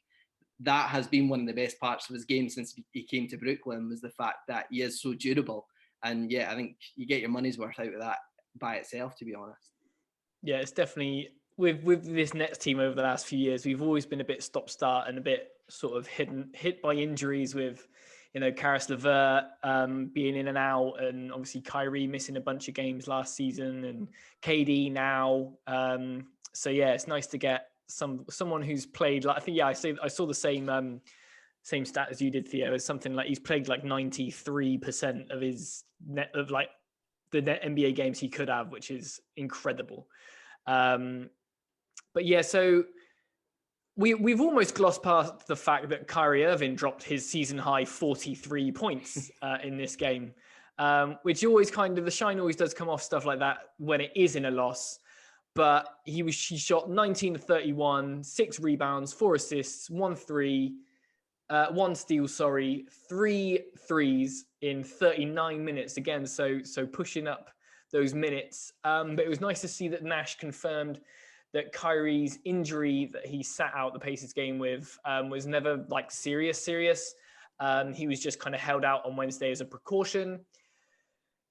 that has been one of the best parts of his game since he came to Brooklyn, was the fact that he is so durable. And I think you get your money's worth out of that by itself, to be honest. Yeah, it's definitely with this Nets team over the last few years, we've always been a bit stop-start and a bit sort of hit by injuries with, Karis LeVert being in and out, and obviously Kyrie missing a bunch of games last season, and KD now. It's nice to get someone who's played I think I saw the same stat as you did, Theo. As something like he's played 93% of his net of the net NBA games he could have, which is incredible. So we've almost glossed past the fact that Kyrie Irving dropped his season high 43 points in this game, which always the shine always does come off stuff like that when it is in a loss. But he shot 19 to 31, 6 rebounds, 4 assists, 1 steal, 3 threes in 39 minutes again. So pushing up those minutes. But it was nice to see that Nash confirmed that Kyrie's injury that he sat out the Pacers game with was never serious. He was just kind of held out on Wednesday as a precaution.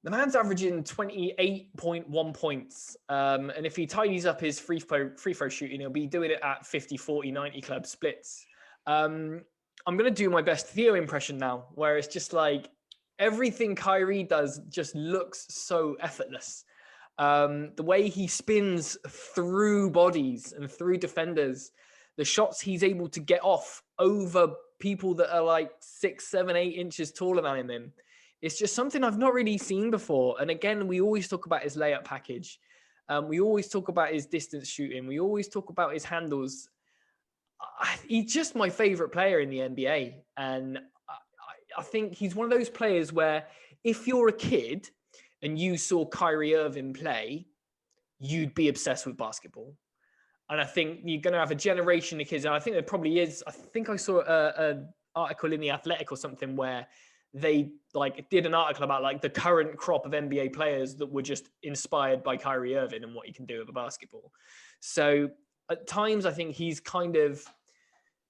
The man's averaging 28.1 points. And if he tidies up his free throw shooting, he'll be doing it at 50, 40, 90 club splits. I'm going to do my best Theo impression now, where it's just everything Kyrie does just looks so effortless. The way he spins through bodies and through defenders, the shots he's able to get off over people that are like 6, 7, 8 inches taller than him. It's just something I've not really seen before. And again, we always talk about his layup package. We always talk about his distance shooting. We always talk about his handles. He's just my favorite player in the NBA. And I think he's one of those players where if you're a kid and you saw Kyrie Irving play, you'd be obsessed with basketball. And I think you're going to have a generation of kids. And I think there probably is. I think I saw an article in The Athletic or something where they like did an article about like the current crop of NBA players that were just inspired by Kyrie Irving and what he can do with a basketball. So at times I think he's kind of,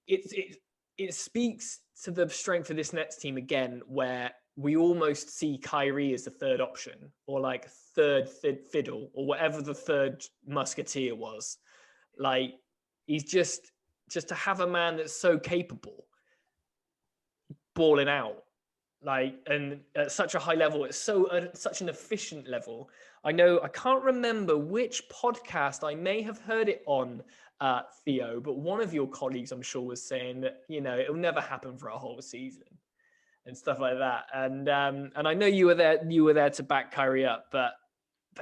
it speaks to the strength of this Nets team again, where we almost see Kyrie as the third option or like third fiddle or whatever the third musketeer was. Like he's just to have a man that's so capable balling out, like, and at such a high level, it's such an efficient level. I can't remember which podcast I may have heard it on, Theo, but one of your colleagues, I'm sure, was saying that, you know, it'll never happen for a whole season and stuff like that. And I know you were there to back Kyrie up, but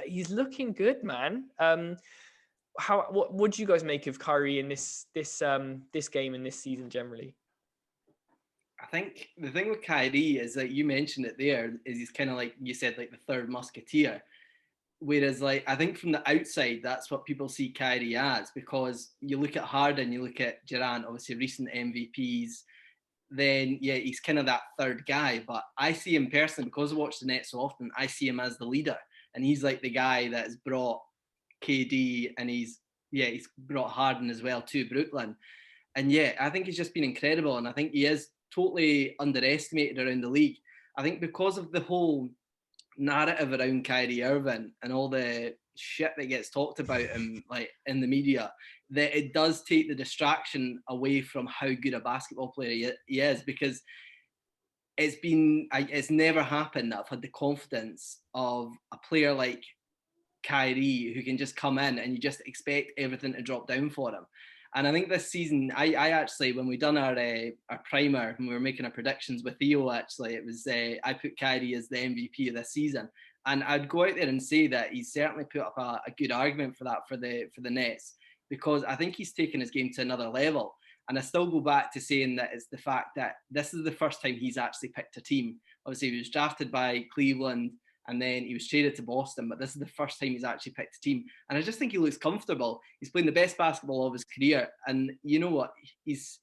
he's looking good, man. What do you guys make of Kyrie in this game and this season generally? I think the thing with Kyrie is that you mentioned it there, is he's kind of like you said, like the third musketeer. Whereas, like, I think from the outside, that's what people see Kyrie as, because you look at Harden, you look at Durant, obviously recent MVPs, then yeah, he's kind of that third guy. But I see him personally, because I watch the Nets so often, I see him as the leader, and he's like the guy that has brought KD, and he's brought Harden as well to Brooklyn. And yeah, I think he's just been incredible, and I think he is totally underestimated around the league. I think because of the whole narrative around Kyrie Irving and all the shit that gets talked about him, like in the media, that it does take the distraction away from how good a basketball player he is, because it's never happened that I've had the confidence of a player like Kyrie who can just come in and you just expect everything to drop down for him. And I think this season, I actually, when we done our primer, when we were making our predictions with Theo, actually, it was I put Kyrie as the MVP of this season, and I'd go out there and say that he's certainly put up a good argument for that for the Nets, because I think he's taken his game to another level. And I still go back to saying that it's the fact that this is the first time he's actually picked a team. Obviously, he was drafted by Cleveland, and then he was traded to Boston, but this is the first time he's actually picked a team. And I just think he looks comfortable. He's playing the best basketball of his career. And you know what? He's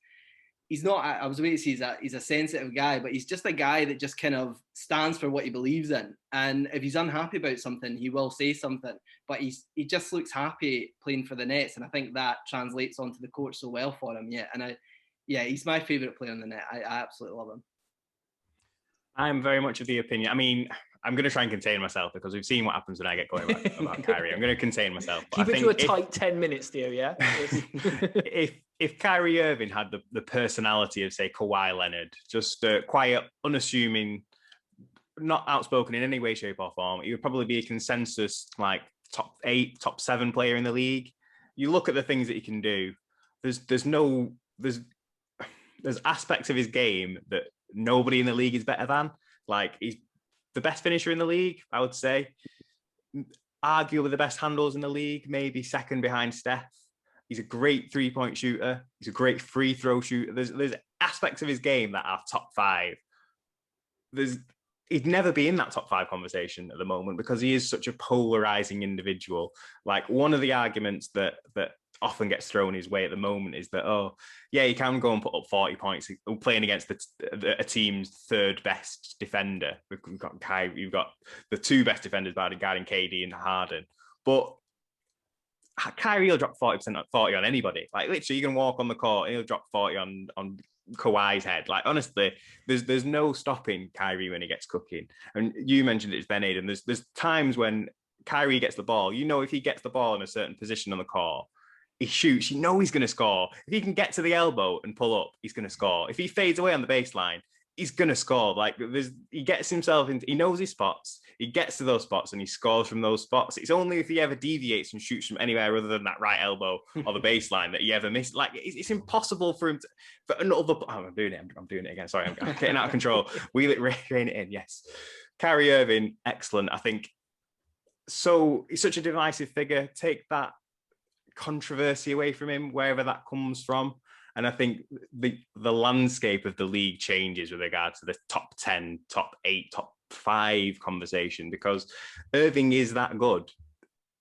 not, I was waiting to say he's a sensitive guy, but he's just a guy that just kind of stands for what he believes in. And if he's unhappy about something, he will say something. But he just looks happy playing for the Nets. And I think that translates onto the court so well for him. Yeah. And he's my favourite player on the net. I absolutely love him. I'm very much of the opinion. I mean, I'm going to try and contain myself, because we've seen what happens when I get going about Kyrie. I'm going to contain myself. Keep it to a tight 10 minutes, Theo, yeah? if Kyrie Irving had the personality of, say, Kawhi Leonard, just quiet, unassuming, not outspoken in any way, shape or form, he would probably be a consensus, like, top 8, top 7 player in the league. You look at the things that he can do, there's aspects of his game that nobody in the league is better than. Like, he's the best finisher in the league, I would say. Arguably the best handles in the league, maybe second behind Steph. He's a great three-point shooter. He's a great free throw shooter. There's aspects of his game that are top 5. He'd never be in that top 5 conversation at the moment, because he is such a polarizing individual. Like, one of the arguments that often gets thrown his way at the moment is that, oh, yeah, he can go and put up 40 points playing against a team's third best defender. We've got Kyrie, you've got the 2 best defenders guarding KD and Harden. But Kyrie will drop 40 on anybody. Like, literally, you can walk on the court and he'll drop 40 on Kawhi's head. Like, honestly, there's no stopping Kyrie when he gets cooking. And you mentioned it's Ben Aidan. There's times when Kyrie gets the ball. You know, if he gets the ball in a certain position on the court, he shoots, you know he's going to score. If he can get to the elbow and pull up, he's going to score. If he fades away on the baseline, he's going to score. Like, he gets himself into, he knows his spots, he gets to those spots and he scores from those spots. It's only if he ever deviates and shoots from anywhere other than that right elbow or the baseline that he ever missed. Like, it's impossible for him to, for another, I'm doing it again. Sorry, I'm getting out of control. Wheel it, rein it in. Yes. Kyrie Irving, excellent. I think so. He's such a divisive figure. Take that controversy away from him, wherever that comes from. And I think the landscape of the league changes with regard to the top 10, top 8, top 5 conversation, because Irving is that good.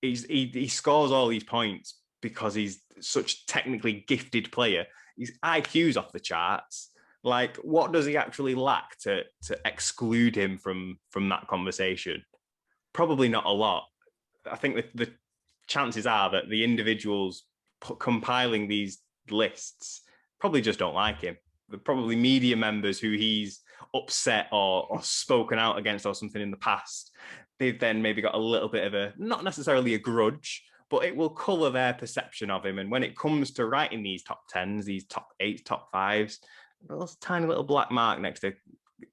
He scores all these points because he's such technically gifted player. His IQ's off the charts. Like, what does he actually lack to exclude him from that conversation? Probably not a lot. I think the chances are that the individuals compiling these lists probably just don't like him. They're probably media members who he's upset or spoken out against or something in the past. They've then maybe got a little bit of a, not necessarily a grudge, but it will colour their perception of him. And when it comes to writing these top 10s, these top 8s, top 5s, those tiny little black mark next to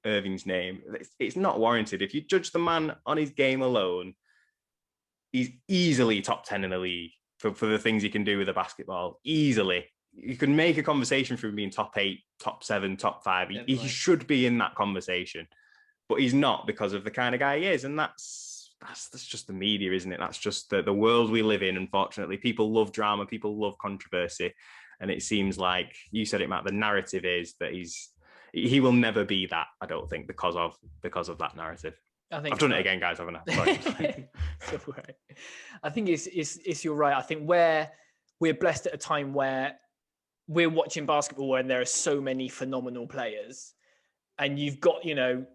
Irving's name, it's not warranted. If you judge the man on his game alone, he's easily top 10 in the league for the things he can do with a basketball. Easily. You can make a conversation for him being top 8, top 7, top 5. He should be in that conversation, but he's not because of the kind of guy he is. And that's just the media, isn't it? That's just the world we live in, unfortunately. People love drama, people love controversy. And it seems like, you said it, Matt, the narrative is that he will never be that, I don't think, because of that narrative. I've done it again, guys, haven't I? Sorry. I think it's you're right. I think we're blessed at a time where we're watching basketball when there are so many phenomenal players, and you've got, the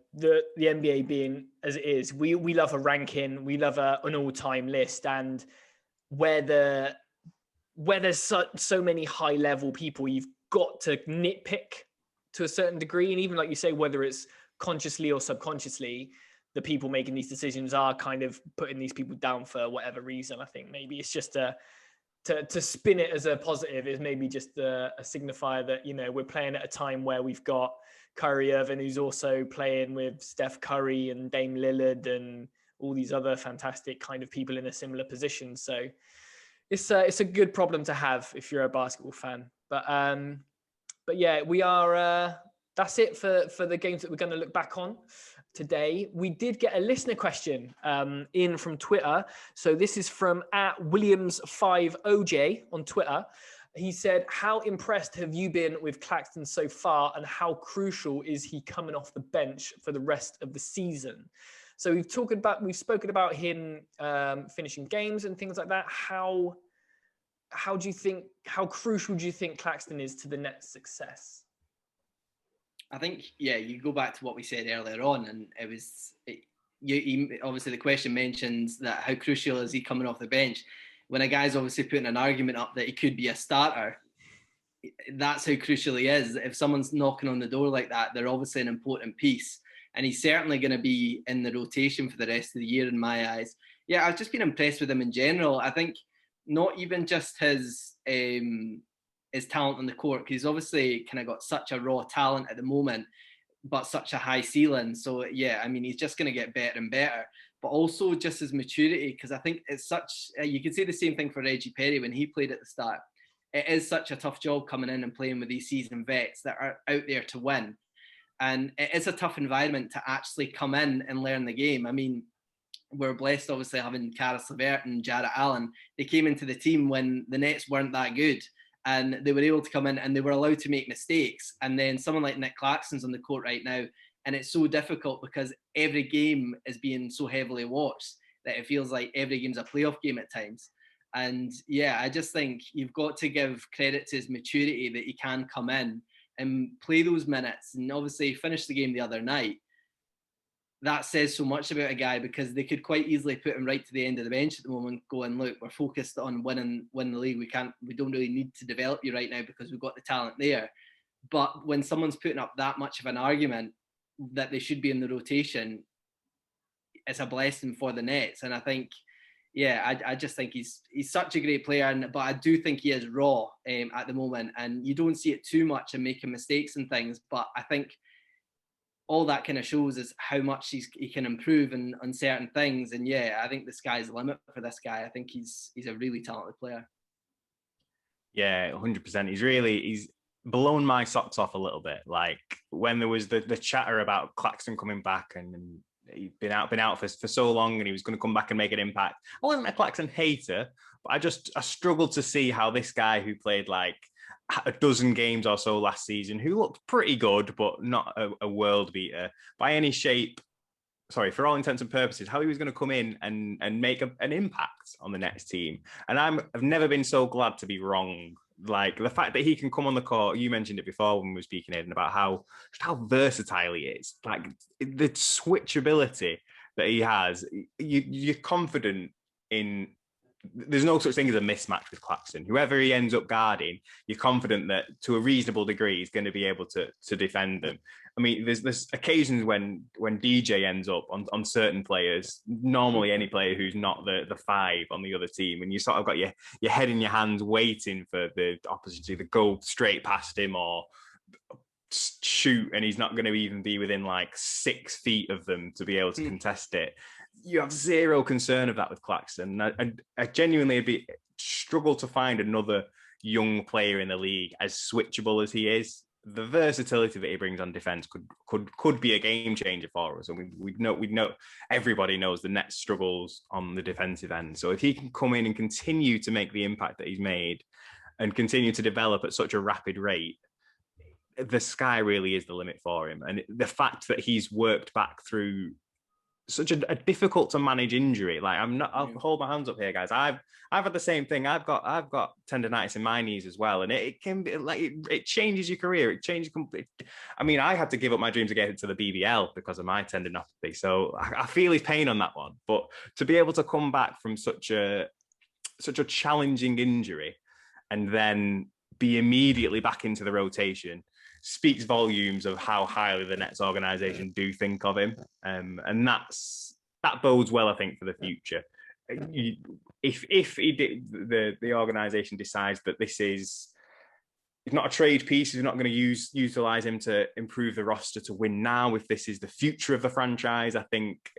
NBA being as it is. We love a ranking, we love an all-time list, and where there's so many high-level people, you've got to nitpick to a certain degree, and even like you say, whether it's consciously or subconsciously, the people making these decisions are kind of putting these people down for whatever reason. I think maybe it's just to spin it as a positive is maybe just a signifier that, we're playing at a time where we've got Kyrie Irving, who's also playing with Steph Curry and Dame Lillard and all these other fantastic kind of people in a similar position. So it's a good problem to have if you're a basketball fan. But yeah, we are, that's it for the games that we're going to look back on today. We did get a listener question in from Twitter. So this is from @Williams5OJ on Twitter. He said, how impressed have you been with Claxton so far, and how crucial is he coming off the bench for the rest of the season? So we've spoken about him finishing games and things like that. How crucial do you think Claxton is to the Nets' success? I think, you go back to what we said earlier on, and obviously the question mentions that how crucial is he coming off the bench. When a guy's obviously putting an argument up that he could be a starter, that's how crucial he is. If someone's knocking on the door like that, they're obviously an important piece, and he's certainly going to be in the rotation for the rest of the year in my eyes. Yeah, I've just been impressed with him in general. I think not even just his talent on the court, because he's obviously kind of got such a raw talent at the moment, but such a high ceiling. So he's just going to get better and better. But also just his maturity, because I think it's such, you could say the same thing for Reggie Perry when he played at the start. It is such a tough job coming in and playing with these seasoned vets that are out there to win. And it is a tough environment to actually come in and learn the game. I mean, we're blessed, obviously, having Karis LeVert and Jarrett Allen. They came into the team when the Nets weren't that good, and they were able to come in and they were allowed to make mistakes. And then someone like Nick Claxton's on the court right now, and it's so difficult because every game is being so heavily watched that it feels like every game's a playoff game at times. And I just think you've got to give credit to his maturity that he can come in and play those minutes. And obviously finish the game the other night. That says so much about a guy, because they could quite easily put him right to the end of the bench at the moment, going, look, we're focused on winning the league. We don't really need to develop you right now because we've got the talent there. But when someone's putting up that much of an argument that they should be in the rotation, it's a blessing for the Nets. And I think, I just think he's such a great player. But I do think he is raw at the moment, and you don't see it too much and making mistakes and things. But I think all that kind of shows is how much he can improve on certain things. And yeah, I think the sky's the limit for this guy. I think he's a really talented player. Yeah, 100%. He's blown my socks off a little bit. Like when there was the chatter about Claxton coming back and he'd been out for so long and he was going to come back and make an impact. I wasn't a Claxton hater, but I struggled to see how this guy who played like a dozen games or so last season, who looked pretty good, but not a world beater by any shape. Sorry, for all intents and purposes, how he was going to come in and make an impact on the next team. And I've never been so glad to be wrong. Like the fact that he can come on the court, you mentioned it before when we were speaking, Aidan, about how versatile he is. Like the switchability that he has, you're confident in. There's no such thing as a mismatch with Claxton. Whoever he ends up guarding, you're confident that to a reasonable degree he's going to be able to defend them. I mean, there's occasions when DJ ends up on certain players, normally any player who's not the five on the other team, and you sort of got your head in your hands waiting for the opposite to go straight past him or shoot, and he's not going to even be within like 6 feet of them to be able to contest it. You have zero concern of that with Claxton. I genuinely struggle to find another young player in the league as switchable as he is. The versatility that he brings on defense could be a game changer for us. And we know everybody knows the Nets struggles on the defensive end. So if he can come in and continue to make the impact that he's made and continue to develop at such a rapid rate, the sky really is the limit for him. And the fact that he's worked back through such a difficult to manage injury. Like I'll hold my hands up here, guys. I've had the same thing. I've got tendonitis in my knees as well. And it can be like, it changes your career. It changes completely. I mean, I had to give up my dream to get into the BBL because of my tendinopathy. So I feel his pain on that one, but to be able to come back from such a challenging injury and then be immediately back into the rotation speaks volumes of how highly the Nets organization do think of him. And that bodes well, I think, for the future. If he did, the organization decides that this is not a trade piece, he's not going to utilize him to improve the roster to win now. If this is the future of the franchise, I think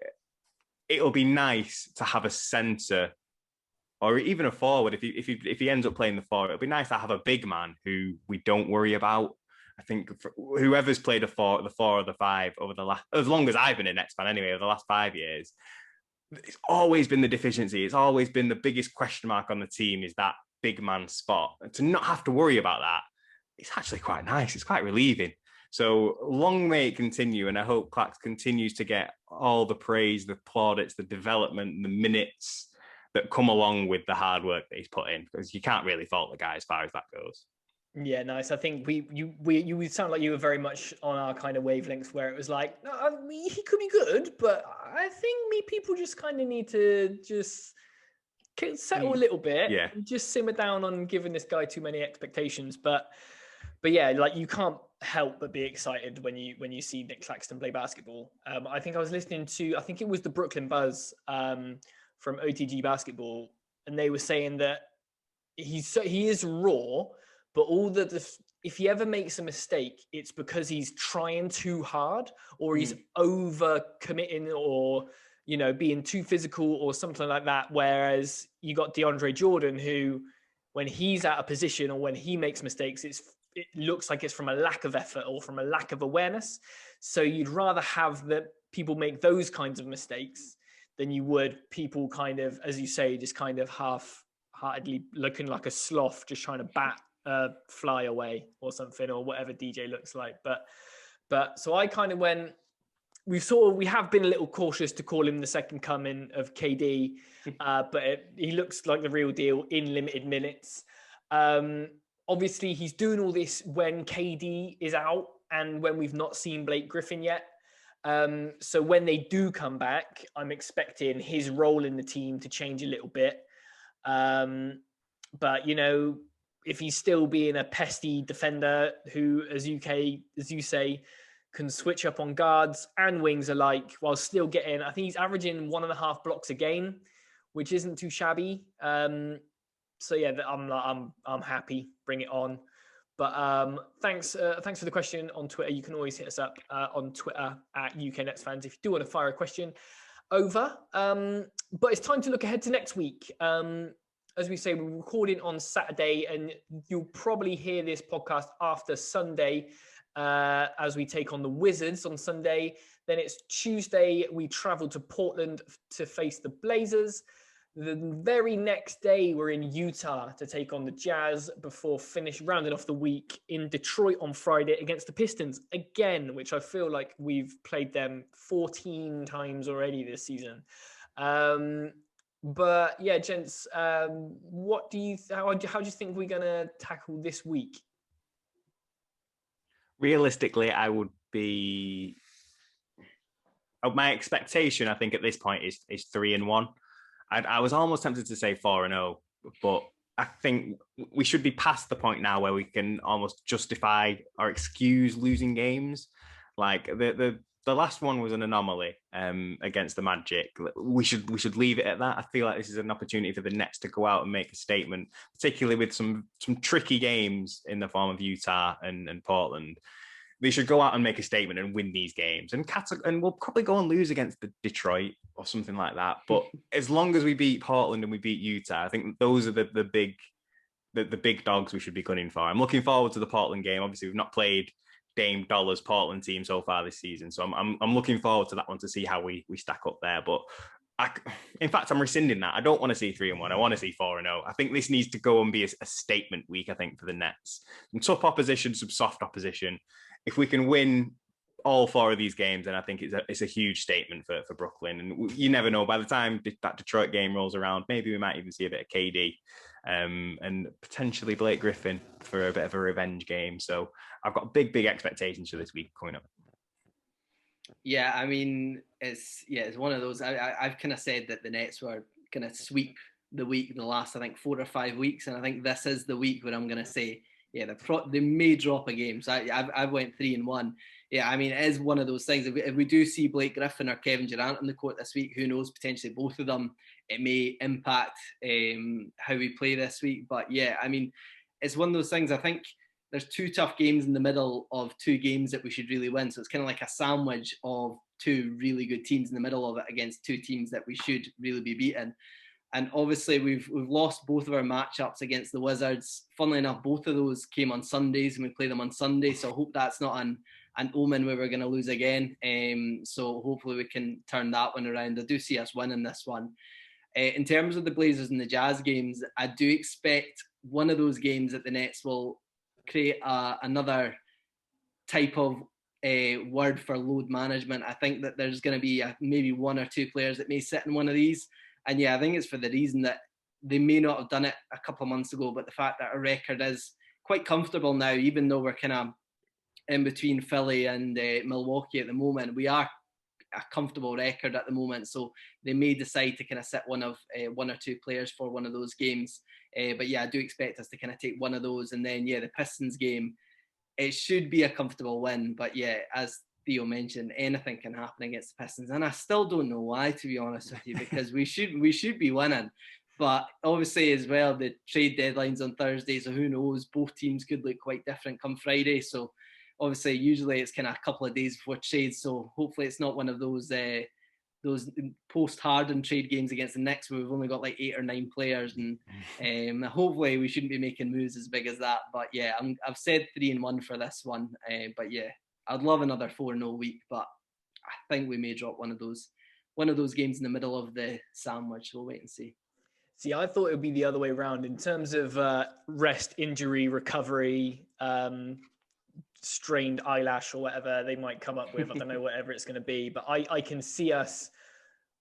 it'll be nice to have a center or even a forward. If he ends up playing the forward, it'll be nice to have a big man who we don't worry about. I think whoever's played the four or the five over the last, as long as I've been a Nets fan anyway, over the last 5 years, it's always been the deficiency. It's always been the biggest question mark on the team is that big man spot. And to not have to worry about that, it's actually quite nice. It's quite relieving. So long may it continue. And I hope Clax continues to get all the praise, the plaudits, the development, the minutes that come along with the hard work that he's put in, because you can't really fault the guy as far as that goes. Yeah, nice. I think you sound like you were very much on our kind of wavelengths where it was like, no, I mean, he could be good, but I think people just kind of need to just settle a little bit, and just simmer down on giving this guy too many expectations. But yeah, like you can't help but be excited when you see Nick Claxton play basketball. I think I was listening to, I think it was the Brooklyn Buzz from OTG Basketball, and they were saying that he is raw. But if he ever makes a mistake, it's because he's trying too hard or he's over committing or, being too physical or something like that. Whereas you got DeAndre Jordan, who, when he's out of position or when he makes mistakes, it looks like it's from a lack of effort or from a lack of awareness. So you'd rather have that people make those kinds of mistakes than you would people kind of, as you say, just kind of half-heartedly looking like a sloth, just trying to bat fly away or something, or whatever DJ looks like. But so I kind of went, we have been a little cautious to call him the second coming of KD, but he looks like the real deal in limited minutes. Obviously he's doing all this when KD is out and when we've not seen Blake Griffin yet. So when they do come back, I'm expecting his role in the team to change a little bit. But if he's still being a pesty defender who, as you say, can switch up on guards and wings alike while still getting, I think he's averaging 1.5 blocks a game, which isn't too shabby. So yeah, I'm happy. Bring it on. But thanks for the question on Twitter. You can always hit us up on Twitter at UK Nets fans if you do want to fire a question over. But it's time to look ahead to next week. As we say, we're recording on Saturday, and you'll probably hear this podcast after Sunday as we take on the Wizards on Sunday. Then it's Tuesday. We travel to Portland to face the Blazers. The very next day, we're in Utah to take on the Jazz before rounding off the week in Detroit on Friday against the Pistons again, which I feel like we've played them 14 times already this season. But yeah, gents, how do you think we're going to tackle this week? Realistically, my expectation, I think at this point is 3-1. I was almost tempted to say 4-0, but I think we should be past the point now where we can almost justify or excuse losing games. Like the last one was an anomaly against the Magic. We should leave it at that. I feel like this is an opportunity for the Nets to go out and make a statement, particularly with some tricky games in the form of Utah and Portland. They should go out and make a statement and win these games. And we'll probably go and lose against the Detroit or something like that. But as long as we beat Portland and we beat Utah, I think those are the big dogs we should be gunning for. I'm looking forward to the Portland game. Obviously, we've not played Dame Dollar's Portland team so far this season, so I'm looking forward to that one to see how we stack up there. But in fact, I'm rescinding that. I don't want to see 3-1. I want to see 4-0. I think this needs to go and be a statement week. I think for the Nets, some tough opposition, some soft opposition. If we can win all 4 of these games, then I think it's a huge statement for Brooklyn. And you never know. By the time that Detroit game rolls around, maybe we might even see a bit of KD and potentially Blake Griffin for a bit of a revenge game. So I've got big expectations for this week coming up. Yeah, I mean, it's one of those. I've kind of said that the Nets were going to sweep the week the last, I think, 4 or 5 weeks. And I think this is the week where I'm going to say, yeah, they may drop a game. So I went 3-1. Yeah, I mean, it is one of those things. If we do see Blake Griffin or Kevin Durant on the court this week, who knows, potentially both of them, it may impact how we play this week. But yeah, I mean, it's one of those things. I think there's 2 tough games in the middle of 2 games that we should really win. So it's kind of like a sandwich of 2 really good teams in the middle of it against 2 teams that we should really be beating. And obviously, we've lost both of our matchups against the Wizards. Funnily enough, both of those came on Sundays, and we play them on Sunday. So I hope that's not an omen where we're going to lose again. So hopefully we can turn that one around. I do see us winning this one. In terms of the Blazers and the Jazz games, I do expect one of those games that the Nets will create another type of word for load management. I think that there's going to be maybe 1 or 2 players that may sit in one of these. And yeah, I think it's for the reason that they may not have done it a couple of months ago, but the fact that our record is quite comfortable now, even though we're kind of in between Philly and Milwaukee at the moment, we are a comfortable record at the moment. So they may decide to kind of sit 1 or 2 players for one of those games. But yeah, I do expect us to kind of take one of those. And then, yeah, the Pistons game, it should be a comfortable win. But yeah, as Theo mentioned, anything can happen against the Pistons, and I still don't know why, to be honest with you, because we should be winning. But obviously, as well, the trade deadline's on Thursday, so who knows? Both teams could look quite different come Friday. So obviously, usually it's kind of a couple of days before trade. So hopefully, it's not one of those post-Harden trade games against the Knicks where we've only got like 8 or 9 players, and hopefully we shouldn't be making moves as big as that. But yeah, I've said 3-1 for this one. But yeah, I'd love another 4-0 week, but I think we may drop one of those games in the middle of the sandwich. We'll wait and see. See, I thought it would be the other way around in terms of rest, injury, recovery, strained eyelash or whatever they might come up with. I don't know, whatever it's going to be. But I can see us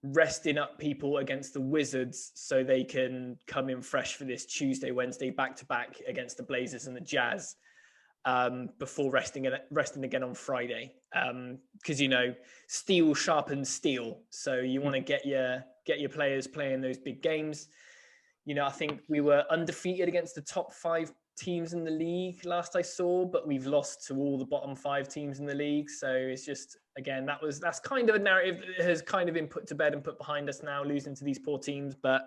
resting up people against the Wizards so they can come in fresh for this Tuesday, Wednesday, back-to-back against the Blazers and the Jazz. Before resting again on Friday, because steel sharpens steel. So you want to get your players playing those big games. I think we were undefeated against the top 5 teams in the league last I saw, but we've lost to all the bottom 5 teams in the league. So it's just, again, that's kind of a narrative that has kind of been put to bed and put behind us now, losing to these poor teams. But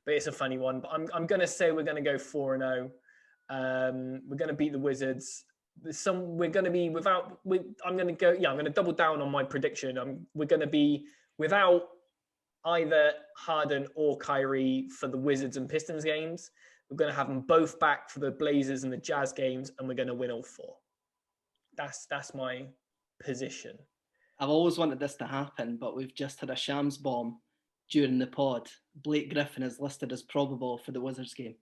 it's a funny one. But I'm going to say we're going to go 4-0. We're going to beat the Wizards. We're going to be without. I'm going to go. Yeah, I'm going to double down on my prediction. We're going to be without either Harden or Kyrie for the Wizards and Pistons games. We're going to have them both back for the Blazers and the Jazz games, and we're going to win all 4. That's my position. I've always wanted this to happen, but we've just had a shams bomb during the pod. Blake Griffin is listed as probable for the Wizards game.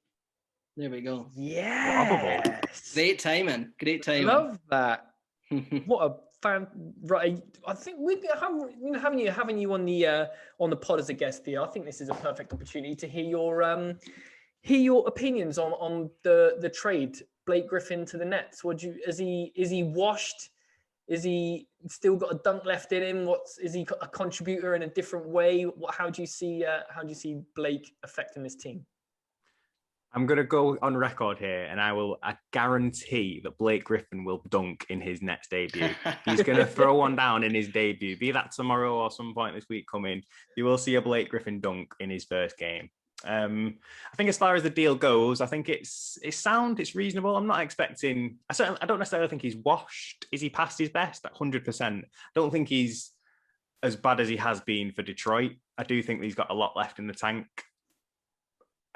There we go. Yeah. Great timing. Love that. What a fan! Right, I think we having you on the pod as a guest, Theo. I think this is a perfect opportunity to hear your opinions on the trade. Blake Griffin to the Nets. Is he washed? Is he still got a dunk left in him? Is he a contributor in a different way? How do you see Blake affecting this team? I'm going to go on record here, and I guarantee that Blake Griffin will dunk in his Nets debut. He's going to throw one down in his debut, be that tomorrow or some point this week coming. You will see a Blake Griffin dunk in his first game. I think as far as the deal goes, I think it's sound, it's reasonable. I'm not expecting. I don't necessarily think he's washed. Is he past his best? 100%. I don't think he's as bad as he has been for Detroit. I do think he's got a lot left in the tank.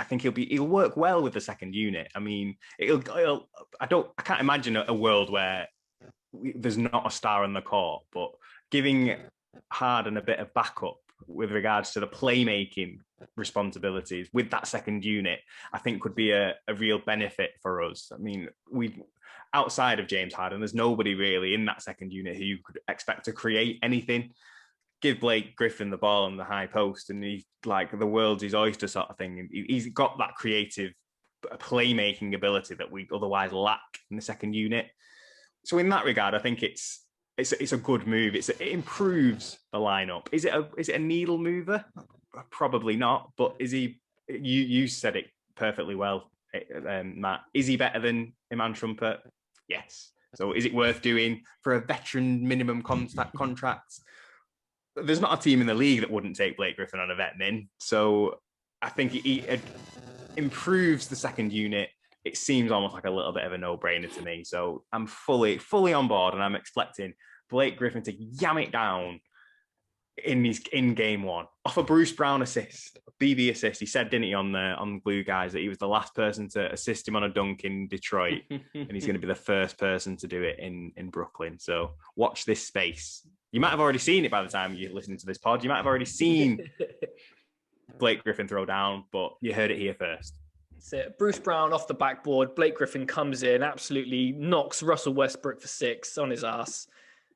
I think he'll work well with the second unit. I mean, I can't imagine a world where there's not a star on the court, but giving Harden a bit of backup with regards to the playmaking responsibilities with that second unit, I think could be a real benefit for us. I mean, outside of James Harden, there's nobody really in that second unit who you could expect to create anything. Give Blake Griffin the ball on the high post and he's like the world's his oyster sort of thing. And he's got that creative playmaking ability that we otherwise lack in the second unit. So in that regard, I think it's a good move. It improves the lineup. Is it a needle mover? Probably not. But is he? You said it perfectly well, Matt. Is he better than Iman Shumpert? Yes. So is it worth doing for a veteran minimum contract? There's not a team in the league that wouldn't take Blake Griffin on a vet min. So I think it improves the second unit. It seems almost like a little bit of a no-brainer to me. So I'm fully on board, and I'm expecting Blake Griffin to yam it down in game 1 off a Bruce Brown assist, BB assist. He said, didn't he, on the Blue Guys, that he was the last person to assist him on a dunk in Detroit, and he's going to be the first person to do it in Brooklyn. So watch this space. You might have already seen it by the time you're listening to this pod. You might have already seen Blake Griffin throw down, but you heard it here first. That's it. Bruce Brown off the backboard. Blake Griffin comes in, absolutely knocks Russell Westbrook for 6 on his ass.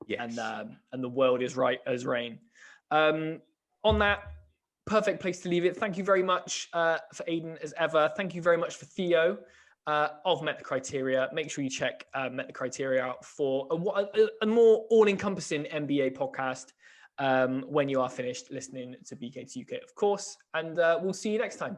Yes. And the world is right as rain. On that, perfect place to leave it. Thank you very much for Aidan as ever. Thank you very much for Theo of Met the Criteria. Make sure you check Met the Criteria out for a more all-encompassing NBA podcast when you are finished listening to BK2UK, of course. And we'll see you next time.